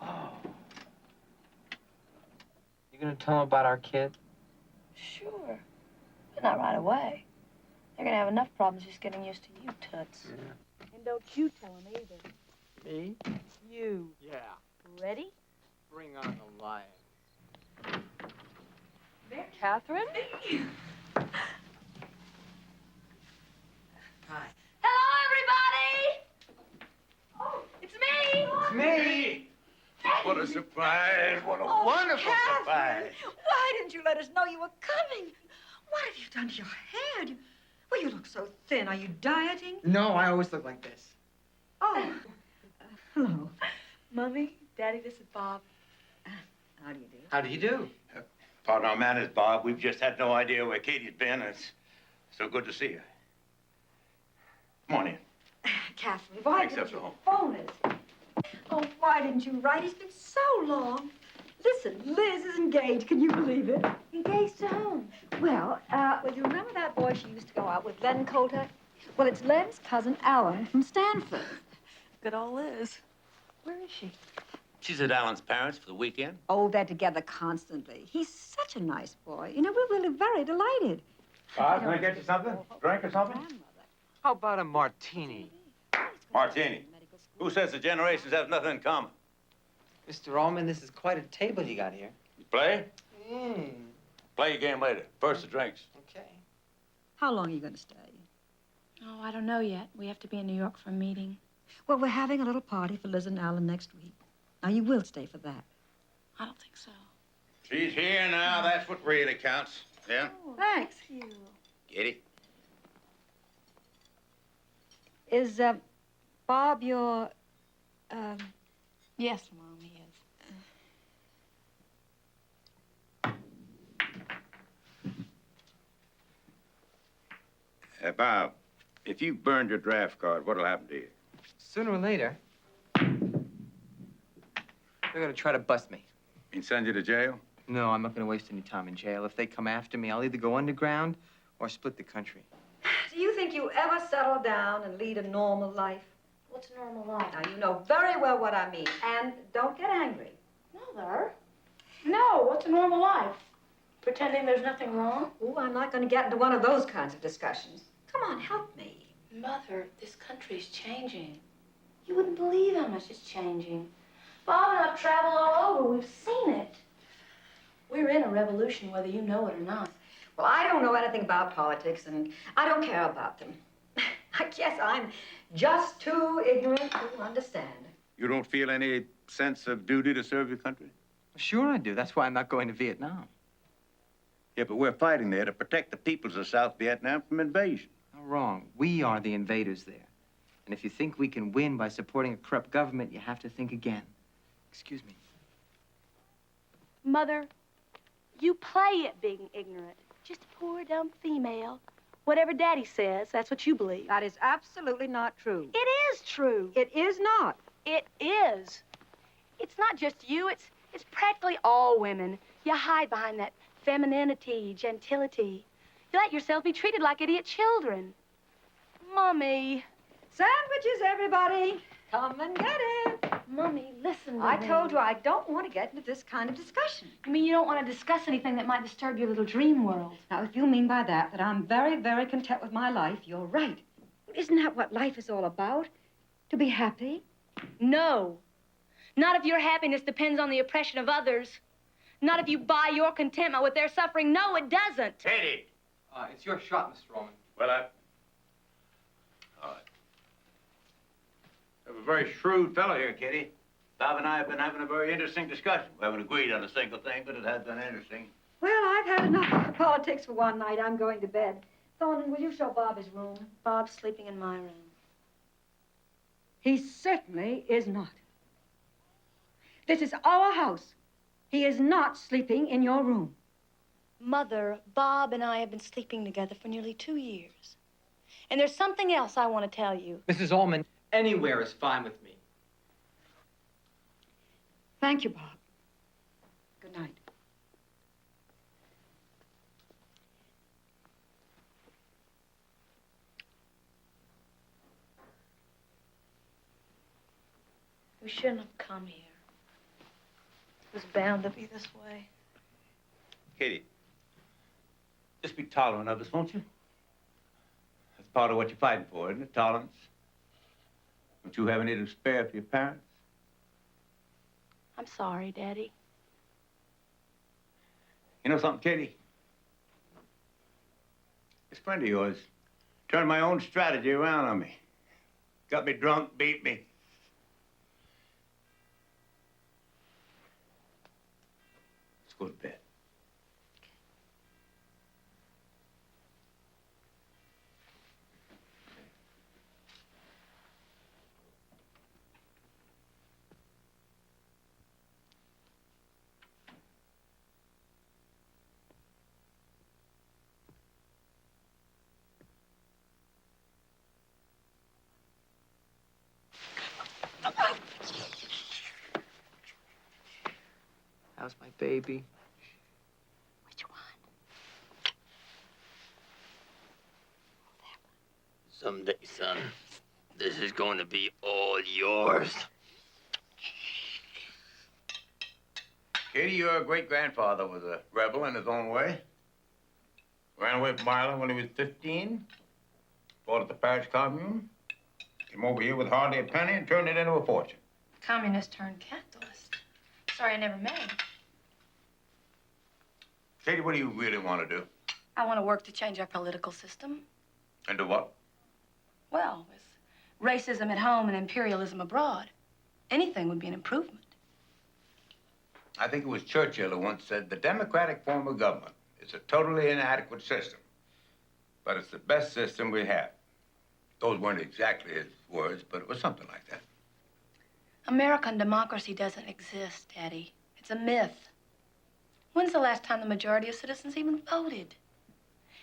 Oh. You gonna tell them about our kid? Sure. But not right away. They're gonna have enough problems just getting used to you, Toots. Yeah. And don't you tell him either. Me? You. Yeah. Ready? Bring on the lion. There, Catherine. Hi. Hello, everybody! Oh, it's me! It's me! What a surprise. What a wonderful surprise. Why didn't you let us know you were coming? What have you done to your hair? Well, you look so thin. Are you dieting? No, I always look like this. Oh. Hello. Mummy, Daddy, this is Bob. How do you do? How do you do? Pardon our manners, Bob. We've just had no idea where Katie's been. It's so good to see you. Come on in. Catherine, why Thanks, didn't you Ethel. phone us? Oh, why didn't you write? It's been so long. Listen, Liz is engaged. Can you believe it? Engaged to whom? Well, you remember that boy she used to go out with, Len Coulter? Well, it's Len's cousin, Alan, from Stanford. Good old Liz. Where is she? She's at Alan's parents for the weekend. Oh, they're together constantly. He's such a nice boy. You know, we're really very delighted. Bob, can I get you something? Drink or something? How about a martini? Martini. Who says the generations have nothing in common? Mr. Alman, this is quite a table you got here. You play? Play your game later. First the drinks. Okay. How long are you going to stay? Oh, I don't know yet. We have to be in New York for a meeting. Well, we're having a little party for Liz and Alan next week. Now, you will stay for that. I don't think so. She's here now. That's what really counts. Yeah? Thanks. Katie? Is, Bob your, Yes, Mom, he is. Bob, if you burned your draft card, what'll happen to you? Sooner or later, they're gonna try to bust me. And send you to jail? No, I'm not gonna waste any time in jail. If they come after me, I'll either go underground Or split the country. Do you think you ever settle down and lead a normal life? What's a normal life? Now, you know very well what I mean. And don't get angry. Mother? No, what's a normal life? Pretending there's nothing wrong? Oh, I'm not going to get into one of those kinds of discussions. Come on, help me. Mother, this country's changing. You wouldn't believe how much it's changing. Bob and I've traveled all over. We've seen it. We're in a revolution, whether you know it or not. Well, I don't know anything about politics, and I don't care about them. I guess I'm just too ignorant to understand. You don't feel any sense of duty to serve your country? Sure I do. That's why I'm not going to Vietnam. Yeah, but we're fighting there to protect the peoples of South Vietnam from invasion. No, wrong. We are the invaders there. And if you think we can win by supporting a corrupt government, you have to think again. Excuse me. Mother, you play at being ignorant. Just a poor, dumb female. Whatever Daddy says, that's what you believe. That is absolutely not true. It is true. It is not. It is. It's not just you. It's practically all women. You hide behind that femininity, gentility. You let yourself be treated like idiot children. Mommy. Sandwiches, everybody. Come and get it. Mommy, listen to I me. told you I don't want to get into this kind of discussion. You mean you don't want to discuss anything that might disturb your little dream world? Now, if you mean by that I'm very, very content with my life, you're right. Isn't that what life is all about? To be happy? No. Not if your happiness depends on the oppression of others. Not if you buy your contentment with their suffering. No, it doesn't. Katie! It's your shot, Mr. Roman. Well, all right. You're a very shrewd fellow here, Kitty. Bob and I have been having a very interesting discussion. We haven't agreed on a single thing, but it has been interesting. Well, I've had enough politics for one night. I'm going to bed. Thornton, will you show Bob his room? Bob's sleeping in my room. He certainly is not. This is our house. He is not sleeping in your room. Mother, Bob and I have been sleeping together for nearly 2 years. And there's something else I want to tell you. Mrs. Alman, anywhere is fine with me. Thank you, Bob. Good night. We shouldn't have come here. It was bound to be this way. Katie, just be tolerant of us, won't you? That's part of what you're fighting for, isn't it? Tolerance. Don't you have any to spare for your parents? I'm sorry, Daddy. You know something, Katie? This friend of yours turned my own strategy around on me. Got me drunk, beat me. Let's go to bed. How's my baby? Which one? Someday, son, this is going to be all yours. Katie, your great-grandfather was a rebel in his own way. Ran away from Ireland when he was 15. Fought at the Paris Commune. Came over here with hardly a penny and turned it into a fortune. Communist turned capitalist. Sorry I never married. Katie, what do you really want to do? I want to work to change our political system. And do what? Well, with racism at home and imperialism abroad, anything would be an improvement. I think it was Churchill who once said, the democratic form of government is a totally inadequate system, but it's the best system we have. Those weren't exactly his words, but it was something like that. American democracy doesn't exist, Daddy. It's a myth. When's the last time the majority of citizens even voted?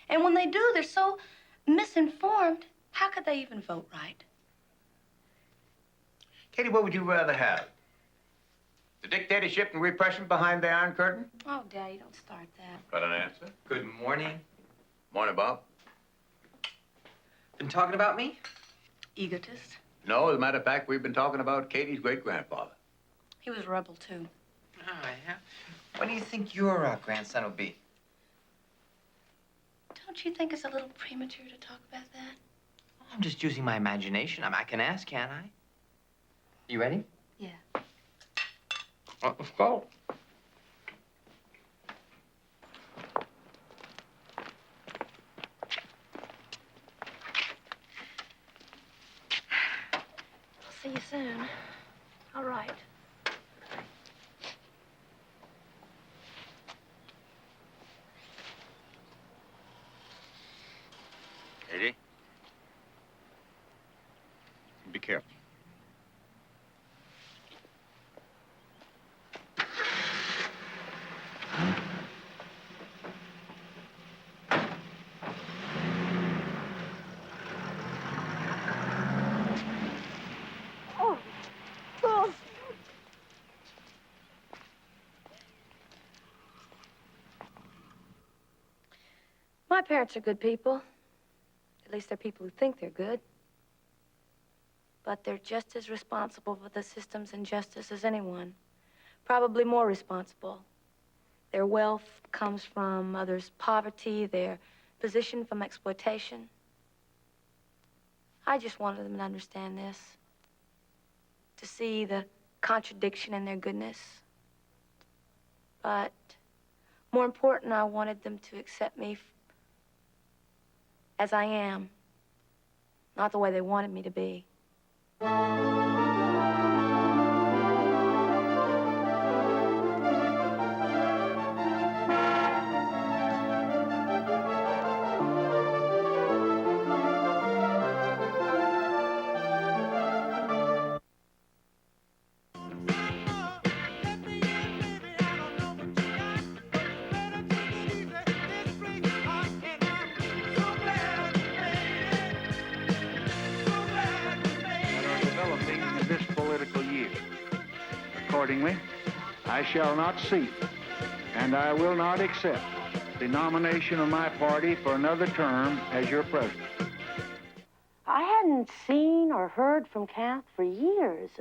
And when they do, they're so misinformed, how could they even vote right? Katie, what would you rather have? The dictatorship and repression behind the Iron Curtain? Oh, Daddy, don't start that. Got an answer? Good morning. Morning, Bob. Been talking about me? Egotist. No, as a matter of fact, we've been talking about Katie's great-grandfather. He was a rebel, too. Oh, yeah? When do you think your grandson will be? Don't you think it's a little premature to talk about that? I'm just using my imagination. I can ask, can't I? You ready? Yeah. Let's go. I'll see you soon. All right. Katie? Be careful. My parents are good people. At least they're people who think they're good. But they're just as responsible for the system's injustice as anyone. Probably more responsible. Their wealth comes from others' poverty, their position from exploitation. I just wanted them to understand this. To see the contradiction in their goodness. But more important, I wanted them to accept me as I am, not the way they wanted me to be. Accordingly, I shall not seek, and I will not accept the nomination of my party for another term as your president. I hadn't seen or heard from Kath for years.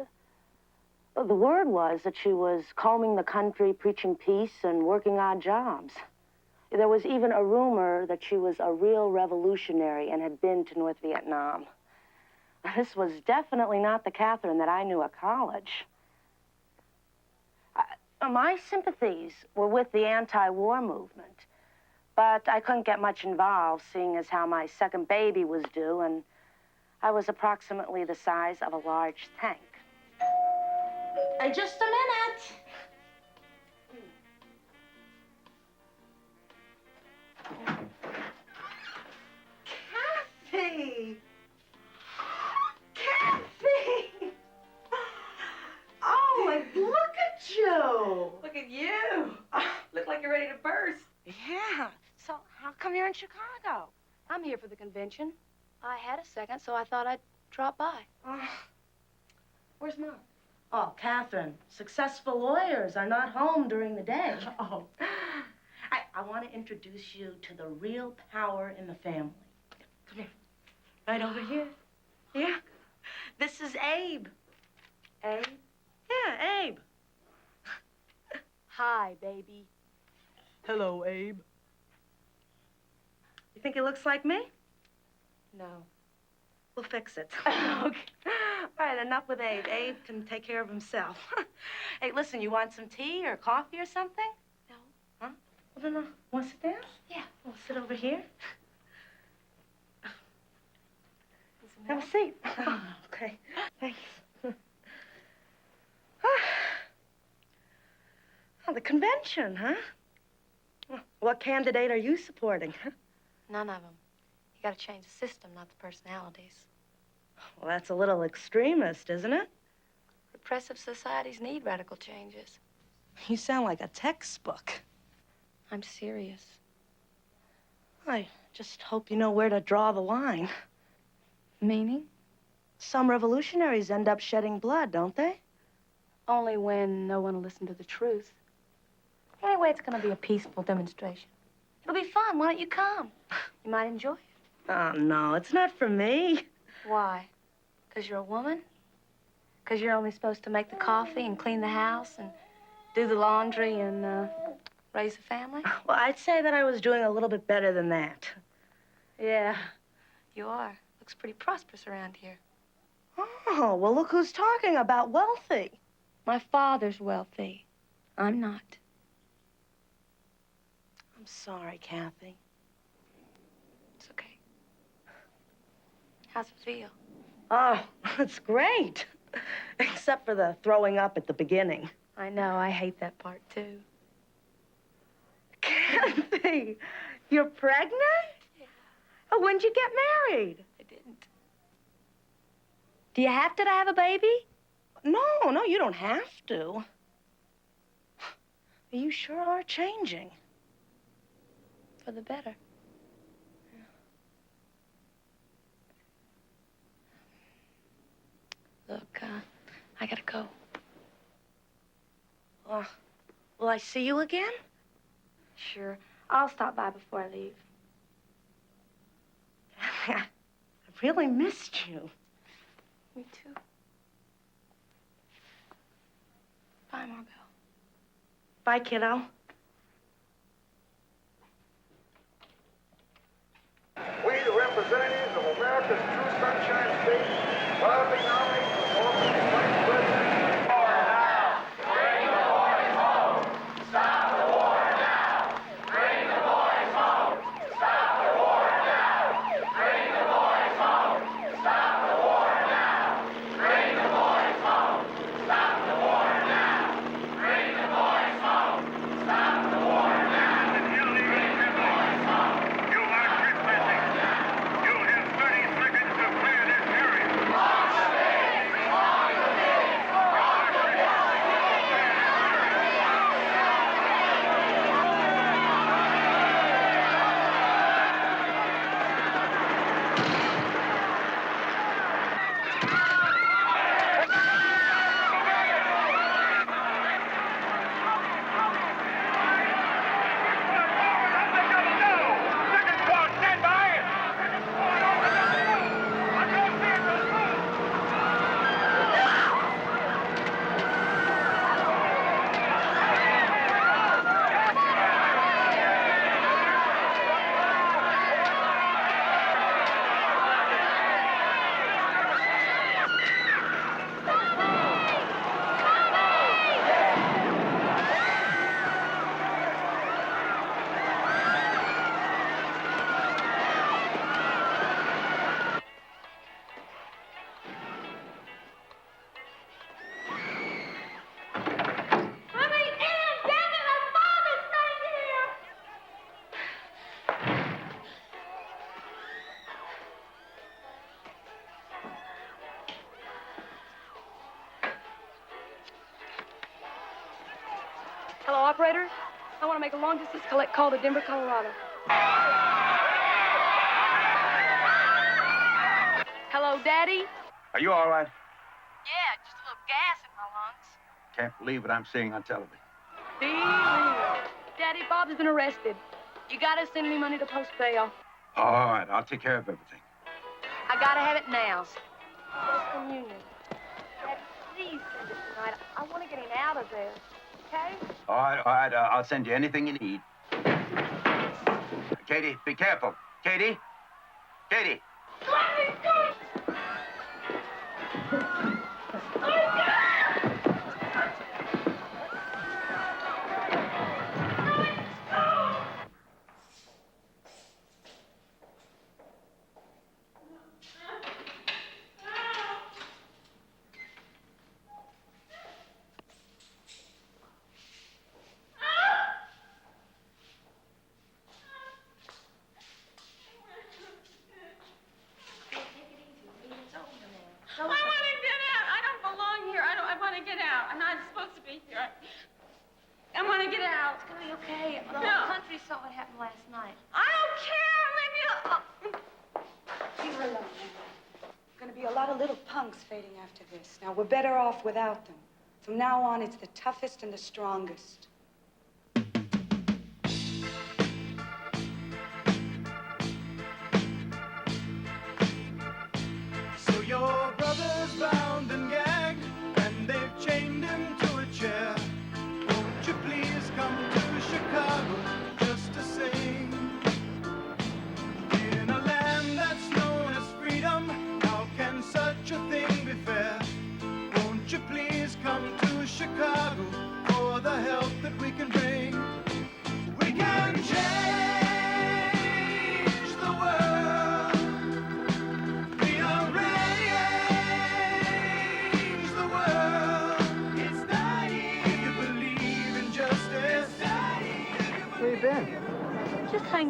The word was that she was combing the country, preaching peace, and working odd jobs. There was even a rumor that she was a real revolutionary and had been to North Vietnam. This was definitely not the Catherine that I knew at college. My sympathies were with the anti-war movement, but I couldn't get much involved, seeing as how my second baby was due, and I was approximately the size of a large tank. Hey, just a minute. Kathy! Kathy! Oh, and look at you! Look at you. Look like you're ready to burst. Yeah. So how come you're in Chicago? I'm here for the convention. I had a second, so I thought I'd drop by. Where's Mom? Oh, Catherine, successful lawyers are not home during the day. Oh. I want to introduce you to the real power in the family. Come here. Right over here. Yeah. This is Abe. Abe? Yeah, Abe. Hi, baby. Hello, Abe. You think he looks like me? No. We'll fix it. Okay. All right, enough with Abe. Abe can take care of himself. Hey, listen, you want some tea or coffee or something? No. Huh? Well, no. Want to sit down? Yeah. We'll sit over here. Have Have a seat. Okay. Thanks. Oh, the convention, huh? What candidate are you supporting? None of them. You gotta change the system, not the personalities. Well, that's a little extremist, isn't it? Repressive societies need radical changes. You sound like a textbook. I'm serious. I just hope you know where to draw the line. Meaning? Some revolutionaries end up shedding blood, don't they? Only when no one will listen to the truth. Anyway, it's gonna be a peaceful demonstration. It'll be fun. Why don't you come? You might enjoy it. Oh, no, it's not for me. Why? Because you're a woman? Because you're only supposed to make the coffee and clean the house and do the laundry and raise a family? Well, I'd say that I was doing a little bit better than that. Yeah, you are. Looks pretty prosperous around here. Oh, well, look who's talking about wealthy. My father's wealthy. I'm not. I'm sorry, Kathy. It's okay. How's it feel? Oh, it's great. Except for the throwing up at the beginning. I know. I hate that part, too. Kathy, you're pregnant? Yeah. Oh, when'd you get married? I didn't. Do you have to have a baby? No, you don't have to. You sure are changing. For the better. Look, I gotta go. Will I see you again? Sure. I'll stop by before I leave. I really missed you. Me too. Bye, Margot. Bye, kiddo. We, the representatives of America's true sunshine state, proudly nominate for the office of Vice President. Bring the boys home. Stop the war now. Bring the boys home. Stop the war now. Bring the boys home. Stop the war now. Bring the boys home. Stop the war now. Bring the boys home. Stop the war now. Bring the boys home. You are trespassing. You have 30 seconds to clear this area. Hello, operator. I want to make a long-distance collect call to Denver, Colorado. Hello, Daddy? Are you all right? Yeah, just a little gas in my lungs. Can't believe what I'm seeing on television. Daddy, Bob's been arrested. You gotta send me money to post bail. All right, I'll take care of everything. I gotta have it now. First communion. Daddy, please send it tonight. I want to get him out of there. Okay? All right, I'll send you anything you need. Katie, be careful. Katie? Katie! Let me go! Saw what happened last night. I don't care. Leave me alone. Leave her alone now. Going to be a lot of little punks fading after this. Now, we're better off without them. From now on, it's the toughest and the strongest.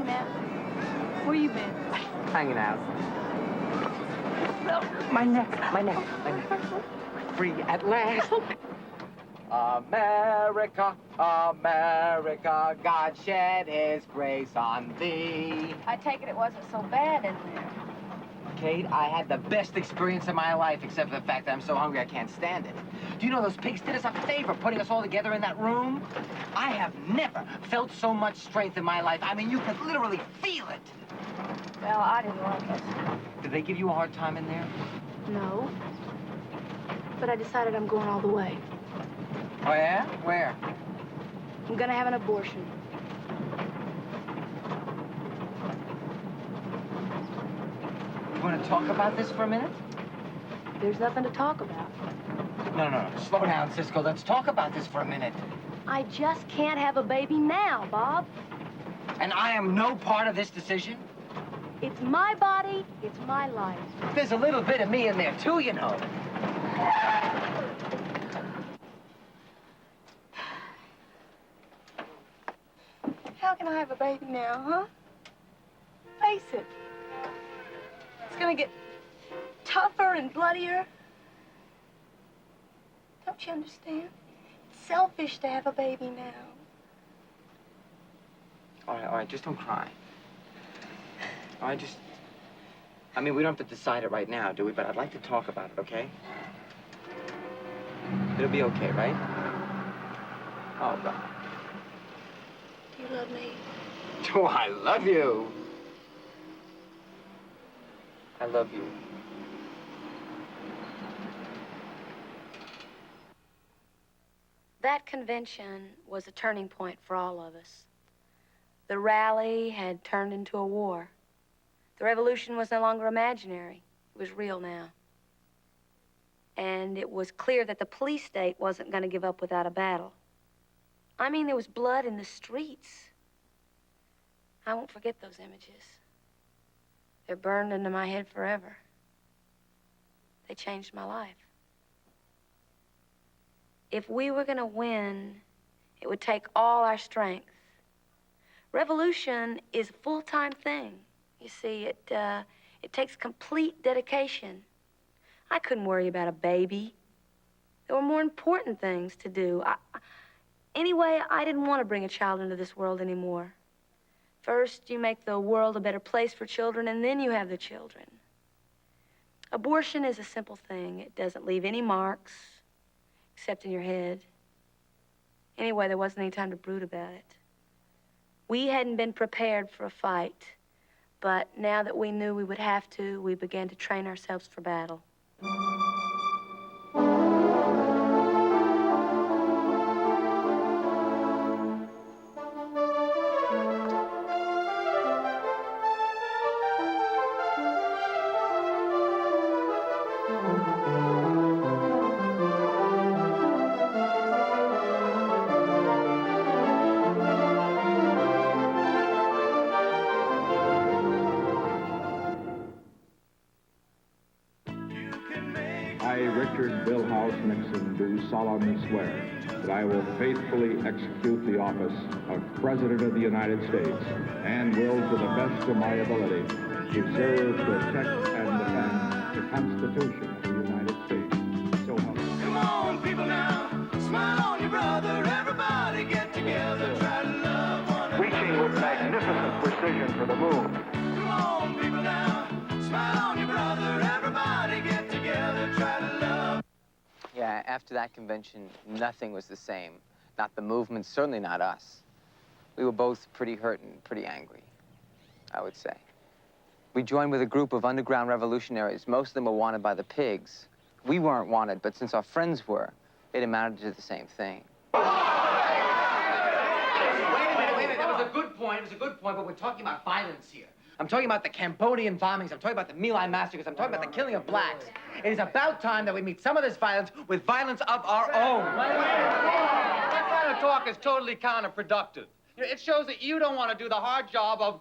hanging out? Where you been? Hanging out. My neck. Free at last. America, America, God shed his grace on thee. I take it wasn't so bad in there. Kate, I had the best experience of my life, except for the fact that I'm so hungry I can't stand it. Do you know those pigs did us a favor putting us all together in that room? I have never felt so much strength in my life. I mean, you could literally feel it. Well, I didn't like it. Did they give you a hard time in there? No. But I decided I'm going all the way. Oh, yeah? Where? I'm gonna have an abortion. You want to talk about this for a minute? There's nothing to talk about. No. Slow down, Cisco. Let's talk about this for a minute. I just can't have a baby now, Bob. And I am no part of this decision? It's my body, it's my life. There's a little bit of me in there, too, you know. How can I have a baby now, huh? Face it. It's gonna get tougher and bloodier. Don't you understand? It's selfish to have a baby now. All right, just don't cry. I mean, we don't have to decide it right now, do we? But I'd like to talk about it, okay? It'll be okay, right? Oh, God. Do you love me? Do I love you? I love you. That convention was a turning point for all of us. The rally had turned into a war. The revolution was no longer imaginary. It was real now. And it was clear that the police state wasn't going to give up without a battle. I mean, there was blood in the streets. I won't forget those images. They're burned into my head forever. They changed my life. If we were going to win, it would take all our strength. Revolution is a full-time thing. You see, it takes complete dedication. I couldn't worry about a baby. There were more important things to do. Anyway, I didn't want to bring a child into this world anymore. First, you make the world a better place for children, and then you have the children. Abortion is a simple thing. It doesn't leave any marks, except in your head. Anyway, there wasn't any time to brood about it. We hadn't been prepared for a fight, but now that we knew we would have to, we began to train ourselves for battle. Do solemnly swear that I will faithfully execute the office of President of the United States and will, to the best of my ability, preserve, protect, and defend the Constitution of the United States. So help me. Come on, people now, smile on your brother, everybody get together, try to love one another. Reaching with magnificent precision for the moon. Come on, people now, smile on your brother, everybody get together, try to love. Yeah, after that convention, nothing was the same. Not the movement, certainly not us. We were both pretty hurt and pretty angry, I would say. We joined with a group of underground revolutionaries. Most of them were wanted by the pigs. We weren't wanted, but since our friends were, it amounted to the same thing. Wait a minute. That was a good point. It was a good point, but we're talking about violence here. I'm talking about the Cambodian bombings. I'm talking about the My Lai massacres. I'm talking about the killing of blacks. It is about time that we meet some of this violence with violence of our own. That kind of talk is totally counterproductive. It shows that you don't want to do the hard job of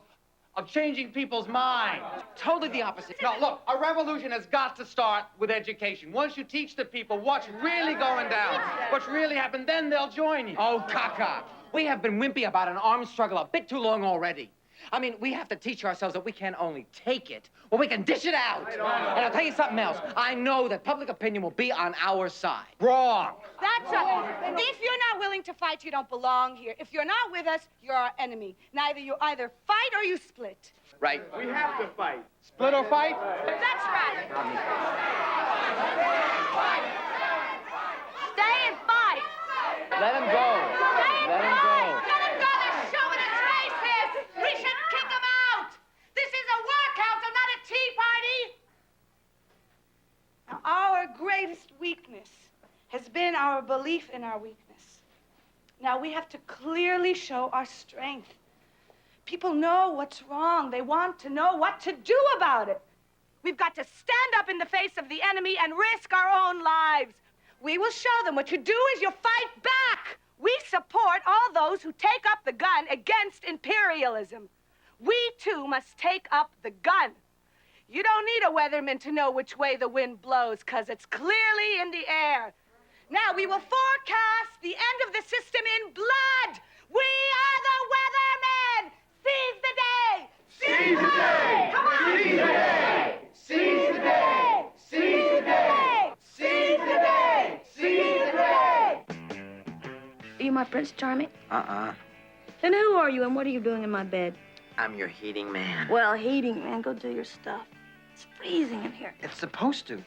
changing people's minds. Totally the opposite. No, look, a revolution has got to start with education. Once you teach the people what's really going down, what's really happened, then they'll join you. Oh, caca. We have been wimpy about an armed struggle a bit too long already. I mean, we have to teach ourselves that we can't only take it, but we can dish it out. And I'll tell you something else. I know that public opinion will be on our side. Wrong. That's right. If you're not willing to fight, you don't belong here. If you're not with us, you're our enemy. You either fight or you split. Right. We have to fight. Split or fight? That's right. Stay and fight. Let him go. Let him go. Let him go. They're showing us races. We should kick them out. This is a workout, so not a tea party. Now, our greatest weakness has been our belief in our weakness. Now, we have to clearly show our strength. People know what's wrong. They want to know what to do about it. We've got to stand up in the face of the enemy and risk our own lives. We will show them what you do is you fight back. We support all those who take up the gun against imperialism. We, too, must take up the gun. You don't need a weatherman to know which way the wind blows, because it's clearly in the air. Now, we will forecast the end of the system in blood. We are the weathermen. Seize the day. Seize the day. Come on. Seize the day. Seize the day. Seize the day. Seize the day. Seize the day. Are you my Prince Charming? Uh-uh. Then who are you and what are you doing in my bed? I'm your heating man. Well, heating, man, go do your stuff. It's freezing in here. It's supposed to.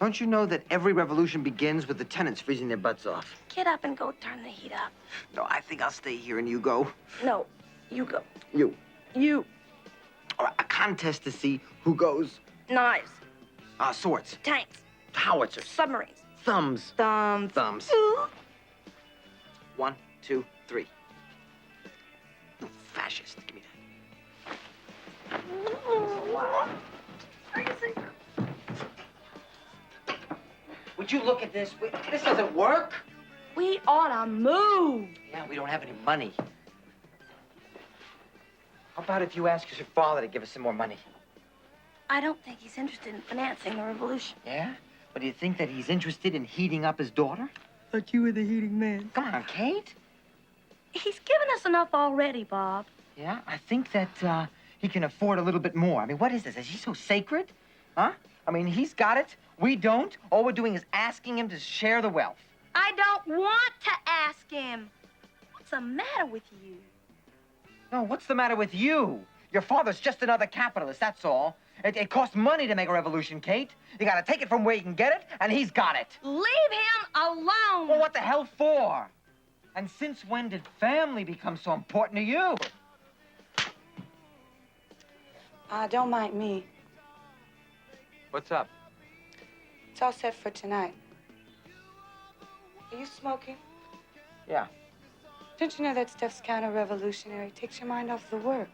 Don't you know that every revolution begins with the tenants freezing their butts off? Get up and go turn the heat up. No, I think I'll stay here and you go. No, you go. You. You. Or a contest to see who goes. Knives. Swords. Tanks. Howitzers. Submarines. Thumbs. Thumbs. Thumbs. 1, 2, 3. You fascist. Give me that. Freezing. Would you look at this? This doesn't work. We ought to move. Yeah, we don't have any money. How about if you ask your father to give us some more money? I don't think he's interested in financing the revolution. Yeah? But do you think that he's interested in heating up his daughter? Thought you were the heating man. Come on, Kate. He's given us enough already, Bob. Yeah, I think that he can afford a little bit more. I mean, what is this? Is he so sacred? Huh? I mean, he's got it. We don't. All we're doing is asking him to share the wealth. I don't want to ask him. What's the matter with you? No, what's the matter with you? Your father's just another capitalist, that's all. It costs money to make a revolution, Kate. You gotta take it from where you can get it, and he's got it. Leave him alone. Well, what the hell for? And since when did family become so important to you? Don't mind me. What's up? It's all set for tonight. Are you smoking? Yeah. Don't you know that stuff's counter-revolutionary? Takes your mind off the work.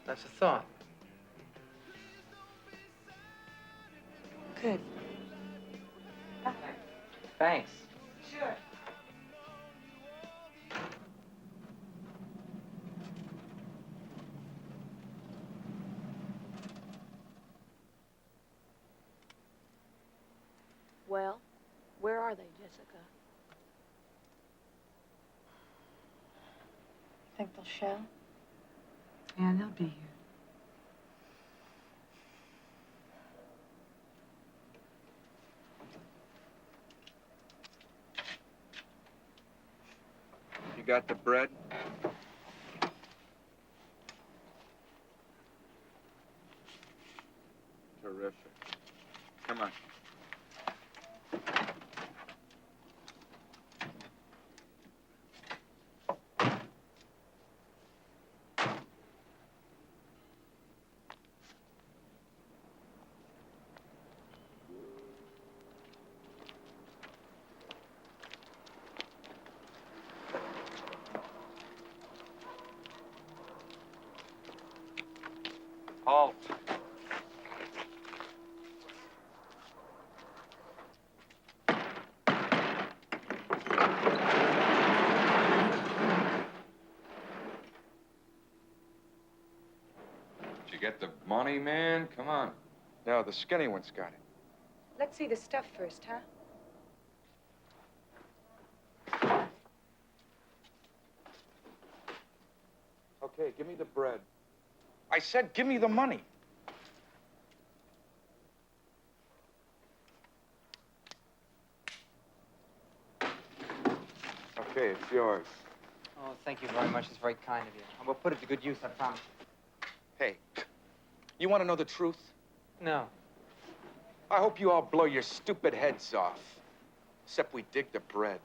That's a thought. Good. Thanks. Sure. Well, where are they, Jessica? Think they'll show? Yeah, they'll be here. You got the bread? Terrific. Come on. Halt. Did you get the money, man? Come on. No, the skinny one's got it. Let's see the stuff first, huh? Okay, give me the bread. I said give me the money. Okay, it's yours. Oh, thank you very much. It's very kind of you. I will put it to good use, I promise you. Hey, you want to know the truth? No. I hope you all blow your stupid heads off. Except we dig the bread.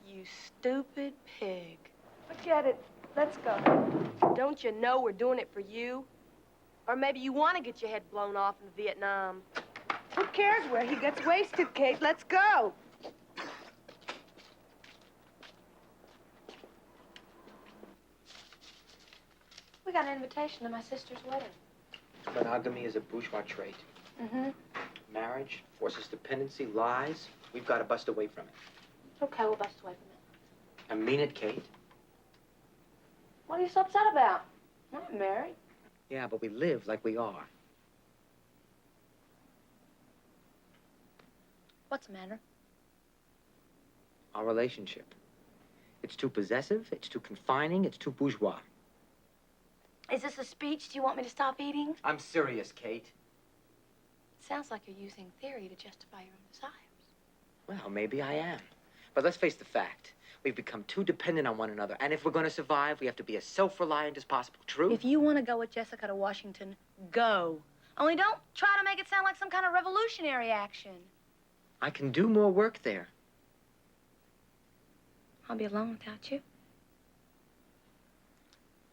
You stupid pig. Forget it. Let's go. Don't you know we're doing it for you? Or maybe you want to get your head blown off in Vietnam. Who cares where he gets wasted, Kate? Let's go. We got an invitation to my sister's wedding. Monogamy is a bourgeois trait. Mm-hmm. Marriage forces dependency, lies. We've got to bust away from it. Okay, we'll bust away from it. I mean it, Kate. What are you so upset about? We're not married. Yeah, but we live like we are. What's the matter? Our relationship. It's too possessive, it's too confining, it's too bourgeois. Is this a speech? Do you want me to stop eating? I'm serious, Kate. It sounds like you're using theory to justify your own desires. Well, maybe I am. But let's face the fact. We've become too dependent on one another. And if we're going to survive, we have to be as self-reliant as possible. True? If you want to go with Jessica to Washington, go. Only don't try to make it sound like some kind of revolutionary action. I can do more work there. I'll be alone without you.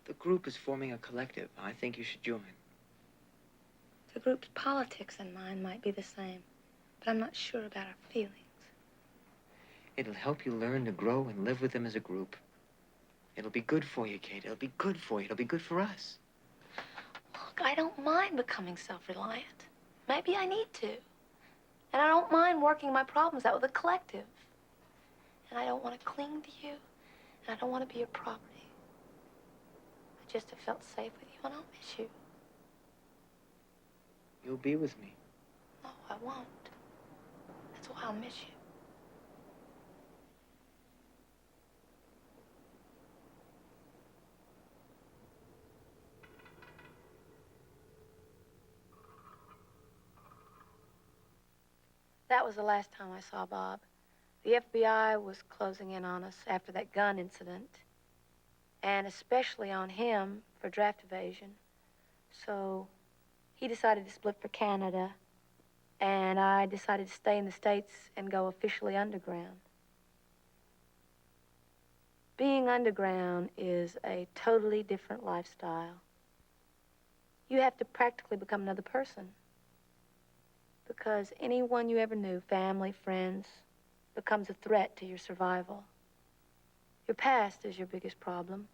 The group is forming a collective. I think you should join. The group's politics and mine might be the same, but I'm not sure about our feelings. It'll help you learn to grow and live with them as a group. It'll be good for you, Kate. It'll be good for you. It'll be good for us. Look, I don't mind becoming self-reliant. Maybe I need to. And I don't mind working my problems out with a collective. And I don't want to cling to you, and I don't want to be your property. I just have felt safe with you, and I'll miss you. You'll be with me. No, I won't. That's why I'll miss you. That was the last time I saw Bob. The FBI was closing in on us after that gun incident, and especially on him for draft evasion. So he decided to split for Canada, and I decided to stay in the States and go officially underground. Being underground is a totally different lifestyle. You have to practically become another person, because anyone you ever knew, family, friends, becomes a threat to your survival. Your past is your biggest problem.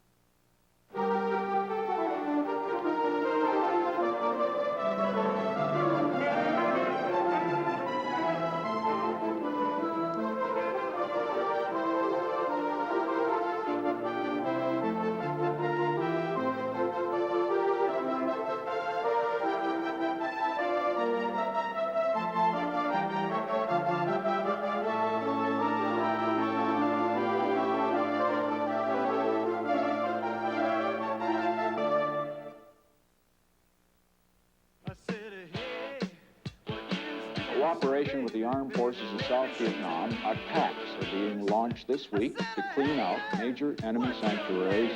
Cooperation with the armed forces of South Vietnam, attacks are being launched this week to clean out major enemy sanctuaries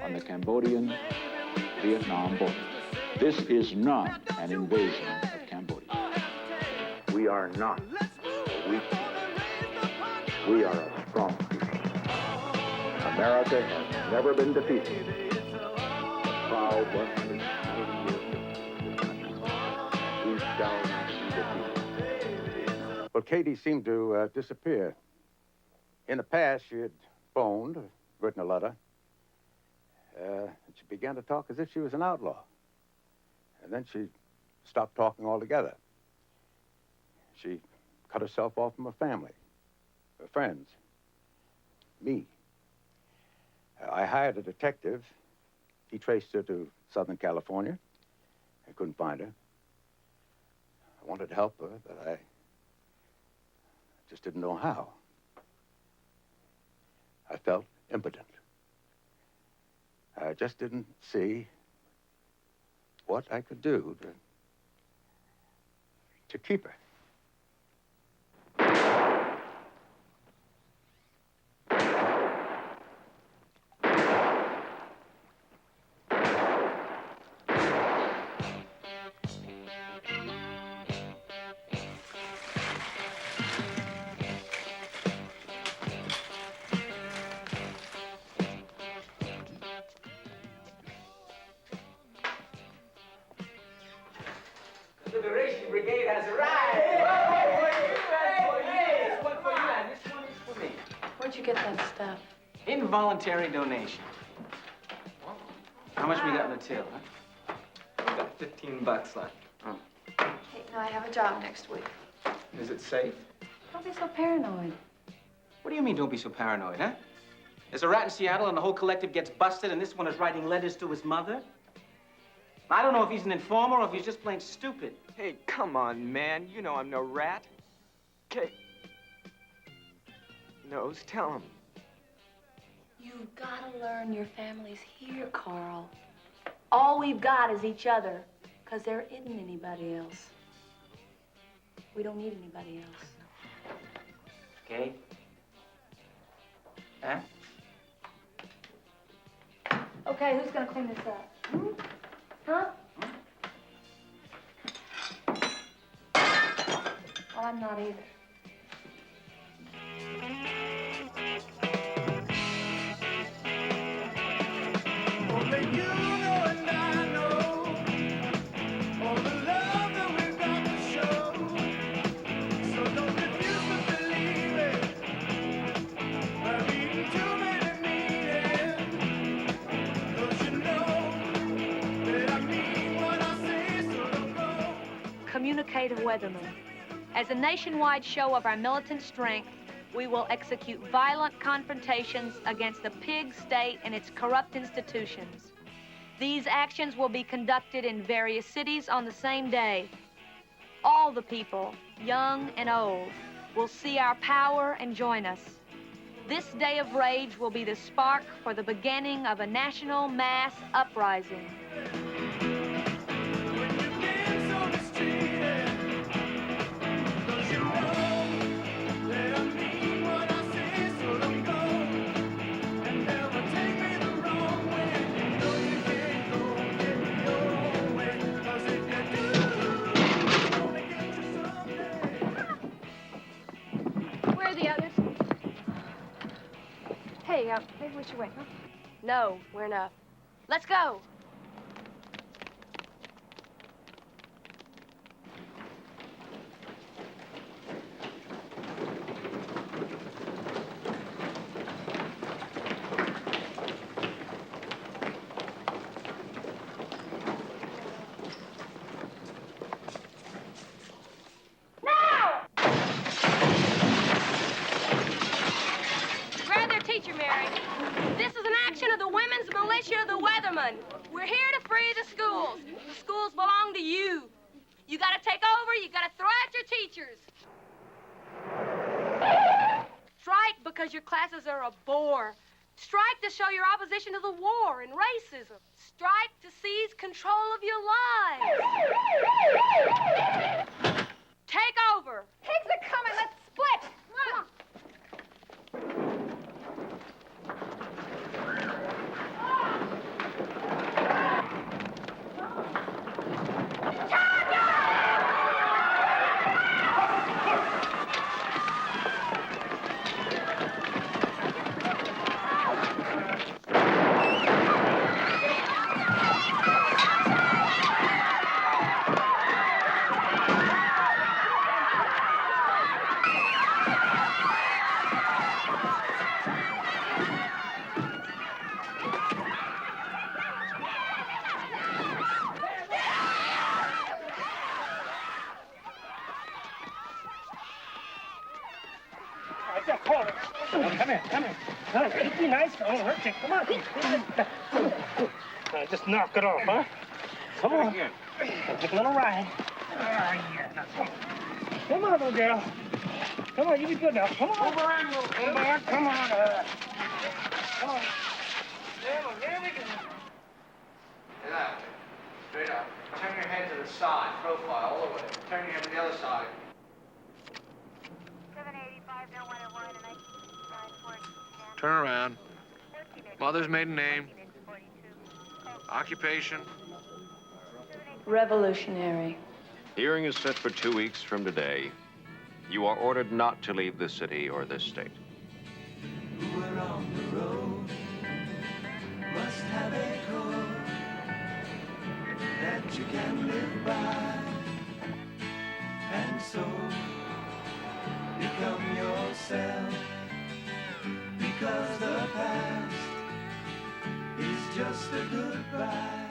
on the Cambodian-Vietnam border. This is not an invasion of Cambodia. We are not a weak people. We are a strong people. America has never been defeated. The proud 180 years of we shall not be defeated. Well, Katie seemed to disappear. In the past, she had phoned, written a letter, and she began to talk as if she was an outlaw. And then she stopped talking altogether. She cut herself off from her family, her friends, me. I hired a detective. He traced her to Southern California. I couldn't find her. I wanted to help her, but I just didn't know how. I felt impotent. I just didn't see what I could do to keep her. The Liberation Brigade has arrived. Hey, this one for you and this one is for me. Where'd you get that stuff? Involuntary donation. How much we got in the till, huh? We got $15 left. Hey, no, I have a job next week. Is it safe? Don't be so paranoid. What do you mean, don't be so paranoid, huh? There's a rat in Seattle and the whole collective gets busted and this one is writing letters to his mother? I don't know if he's an informer or if he's just plain stupid. Hey, come on, man. You know I'm no rat. Okay. Nose, tell him. You've got to learn your family's here, Carl. All we've got is each other, because there isn't anybody else. We don't need anybody else. Okay? Huh? Okay, who's gonna clean this up? Huh? Well, I'm not either. Communicative Weatherman. As a nationwide show of our militant strength, we will execute violent confrontations against the pig state and its corrupt institutions. These actions will be conducted in various cities on the same day. All the people, young and old, will see our power and join us. This day of rage will be the spark for the beginning of a national mass uprising. Where are the others? Hey, maybe we should wait, huh? No, we're enough. Let's go. We're here to free the schools. The schools belong to you. You gotta take over, you gotta throw out your teachers. Strike because your classes are a bore. Strike to show your opposition to the war and racism. Strike to seize control of your lives. Take over. Pigs are coming, let's split. Come on. Come here. Be nice. Don't hurt you. Come on. Just knock it off, huh? Come on. Take a little ride. Yeah. Come on, little girl. Come on, you be good now. Come on. Come on. Come on. Come on. There we go. straight up. Turn your head to the side, profile, all the way. Turn your head to the other side. 785, no 101, and 1969, Turn around. Mother's maiden name. Occupation. Revolutionary. Hearing is set for 2 weeks from today. You are ordered not to leave this city or this state. We're on the road, must have a code that you can live by, and so become yourself, because the past is just a goodbye.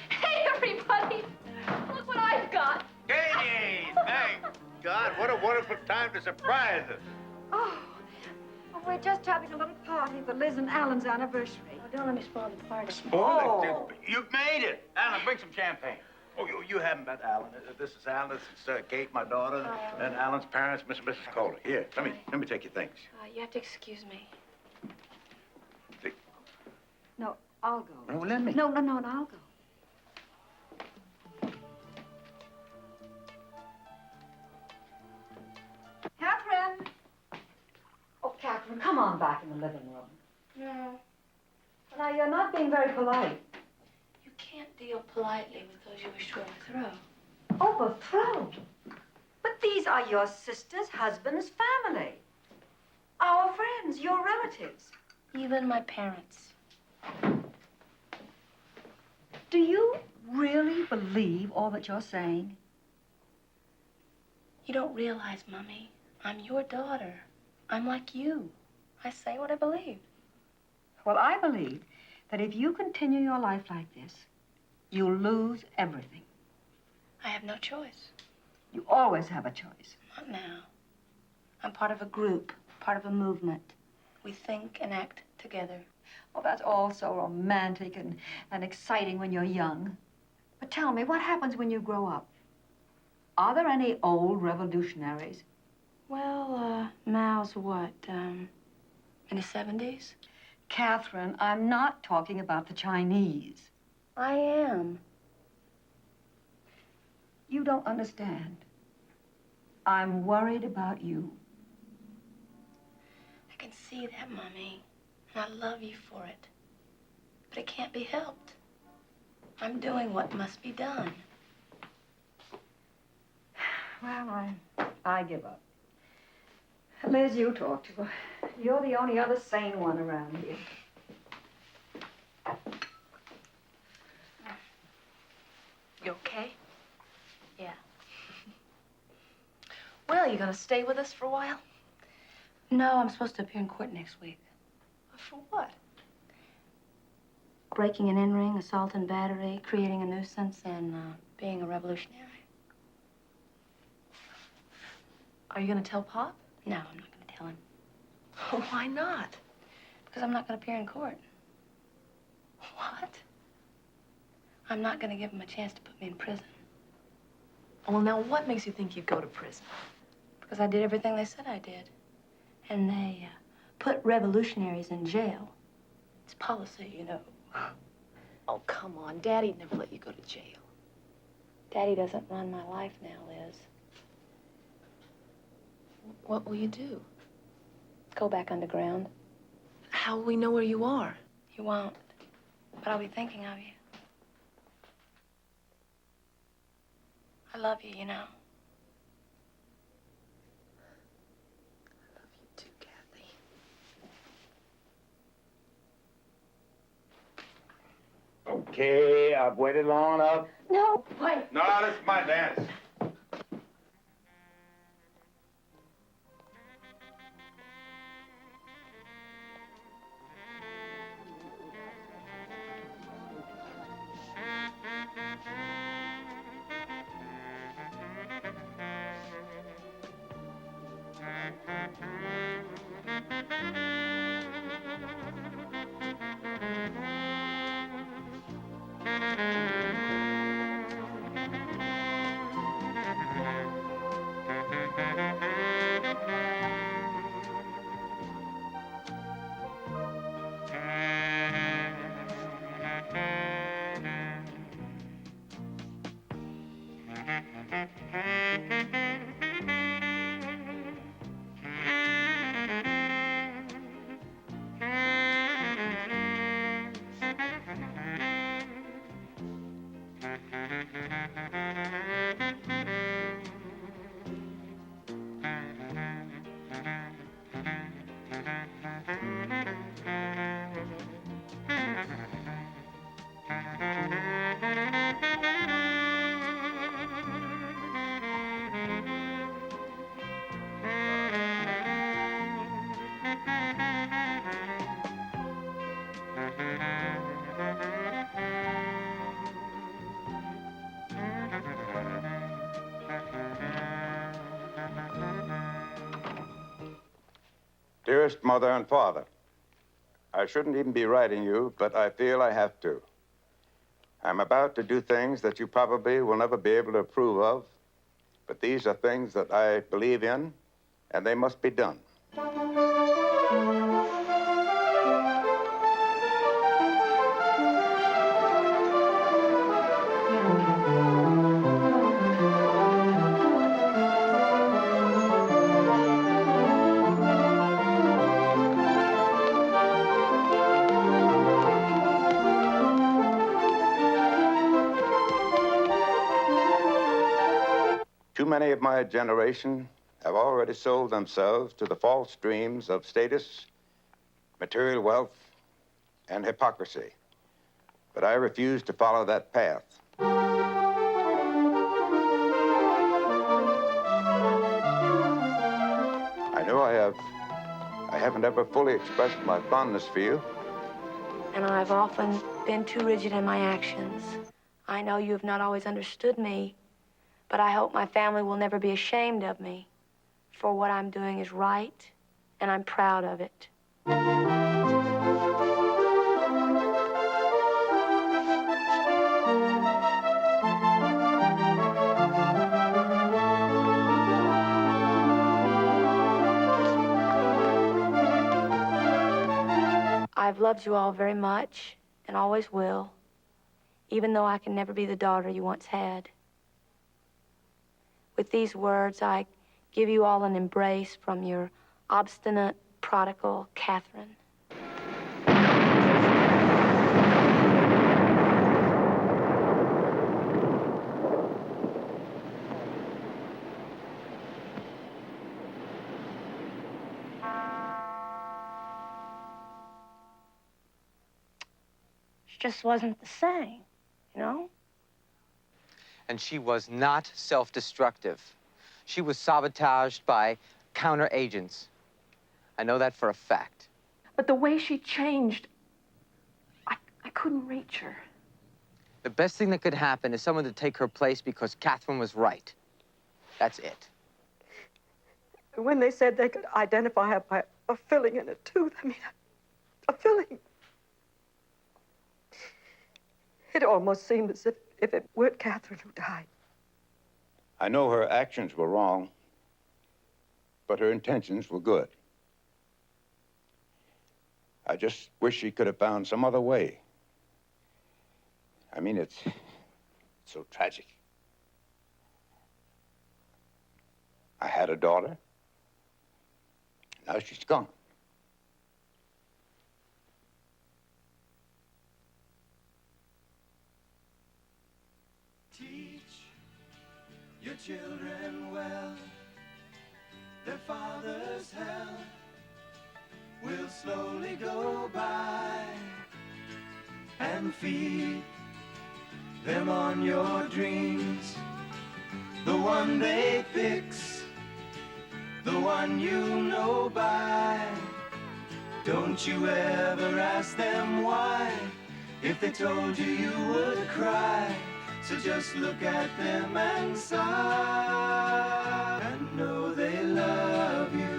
Hey, everybody! Look what I've got. Katie, thank God. What a wonderful time to surprise us. Oh, we're just having a little party for Liz and Alan's anniversary. Oh, don't let me spoil the party. Oh, you've made it. Alan, bring some champagne. Oh, you haven't met Alan. This is Alan. This is Kate, my daughter, and Alan's parents, Mr. and Mrs. Kohler. Here, let me take your things. You have to excuse me. No, I'll go. Oh, let me. No, I'll go. Catherine! Oh, Catherine, come on back in the living room. No. Now, you're not being very polite. You can't deal politely with those you wish to overthrow. Overthrow? But these are your sister's husband's family. Our friends, your relatives. Even my parents. Do you really believe all that you're saying? You don't realize, Mummy, I'm your daughter. I'm like you. I say what I believe. Well, I believe that if you continue your life like this, you'll lose everything. I have no choice. You always have a choice. Not now. I'm part of a group, part of a movement. We think and act together. Oh, that's all so romantic and exciting when you're young. But tell me, what happens when you grow up? Are there any old revolutionaries? Well, Mao's what, in his 70s? Catherine, I'm not talking about the Chinese. I am. You don't understand. I'm worried about you. I can see that, Mummy, and I love you for it. But it can't be helped. I'm doing what must be done. Well, I give up. Liz, you talk to her. You're the only other sane one around here. You okay? Yeah. Well, you gonna stay with us for a while? No, I'm supposed to appear in court next week. For what? Breaking and entering, assault and battery, creating a nuisance, and being a revolutionary. Are you gonna tell Pop? No, I'm not gonna tell him. Oh, why not? Because I'm not gonna appear in court. What? I'm not gonna give him a chance to put me in prison. Well, now, what makes you think you'd go to prison? Because I did everything they said I did. And they put revolutionaries in jail. It's policy, you know. Oh, come on. Daddy'd never let you go to jail. Daddy doesn't run my life now, Liz. What will you do? Go back underground. How will we know where you are? You won't. But I'll be thinking of you. I love you, you know. Okay, I've waited long enough. No, wait. No, this is my dance. Dearest Mother and Father, I shouldn't even be writing you, but I feel I have to. I'm about to do things that you probably will never be able to approve of, but these are things that I believe in, and they must be done. Too many of my generation have already sold themselves to the false dreams of status, material wealth, and hypocrisy. But I refuse to follow that path. I know I haven't ever fully expressed my fondness for you. And I've often been too rigid in my actions. I know you have not always understood me, but I hope my family will never be ashamed of me, for what I'm doing is right, and I'm proud of it. I've loved you all very much, and always will, even though I can never be the daughter you once had. With these words, I give you all an embrace from your obstinate, prodigal Katherine. She just wasn't the same, you know? And she was not self-destructive. She was sabotaged by counter-agents. I know that for a fact. But the way she changed, I couldn't reach her. The best thing that could happen is someone to take her place because Katherine was right. That's it. When they said they could identify her by a filling in a tooth, I mean, a filling. It almost seemed as if it weren't Katherine who died. I know her actions were wrong, but her intentions were good. I just wish she could have found some other way. I mean, it's so tragic. I had a daughter. Now she's gone. Your children well, their father's hell will slowly go by, and feed them on your dreams, the one they fix, the one you know by. Don't you ever ask them why, if they told you you would cry. So just look at them and sigh, and know they love you.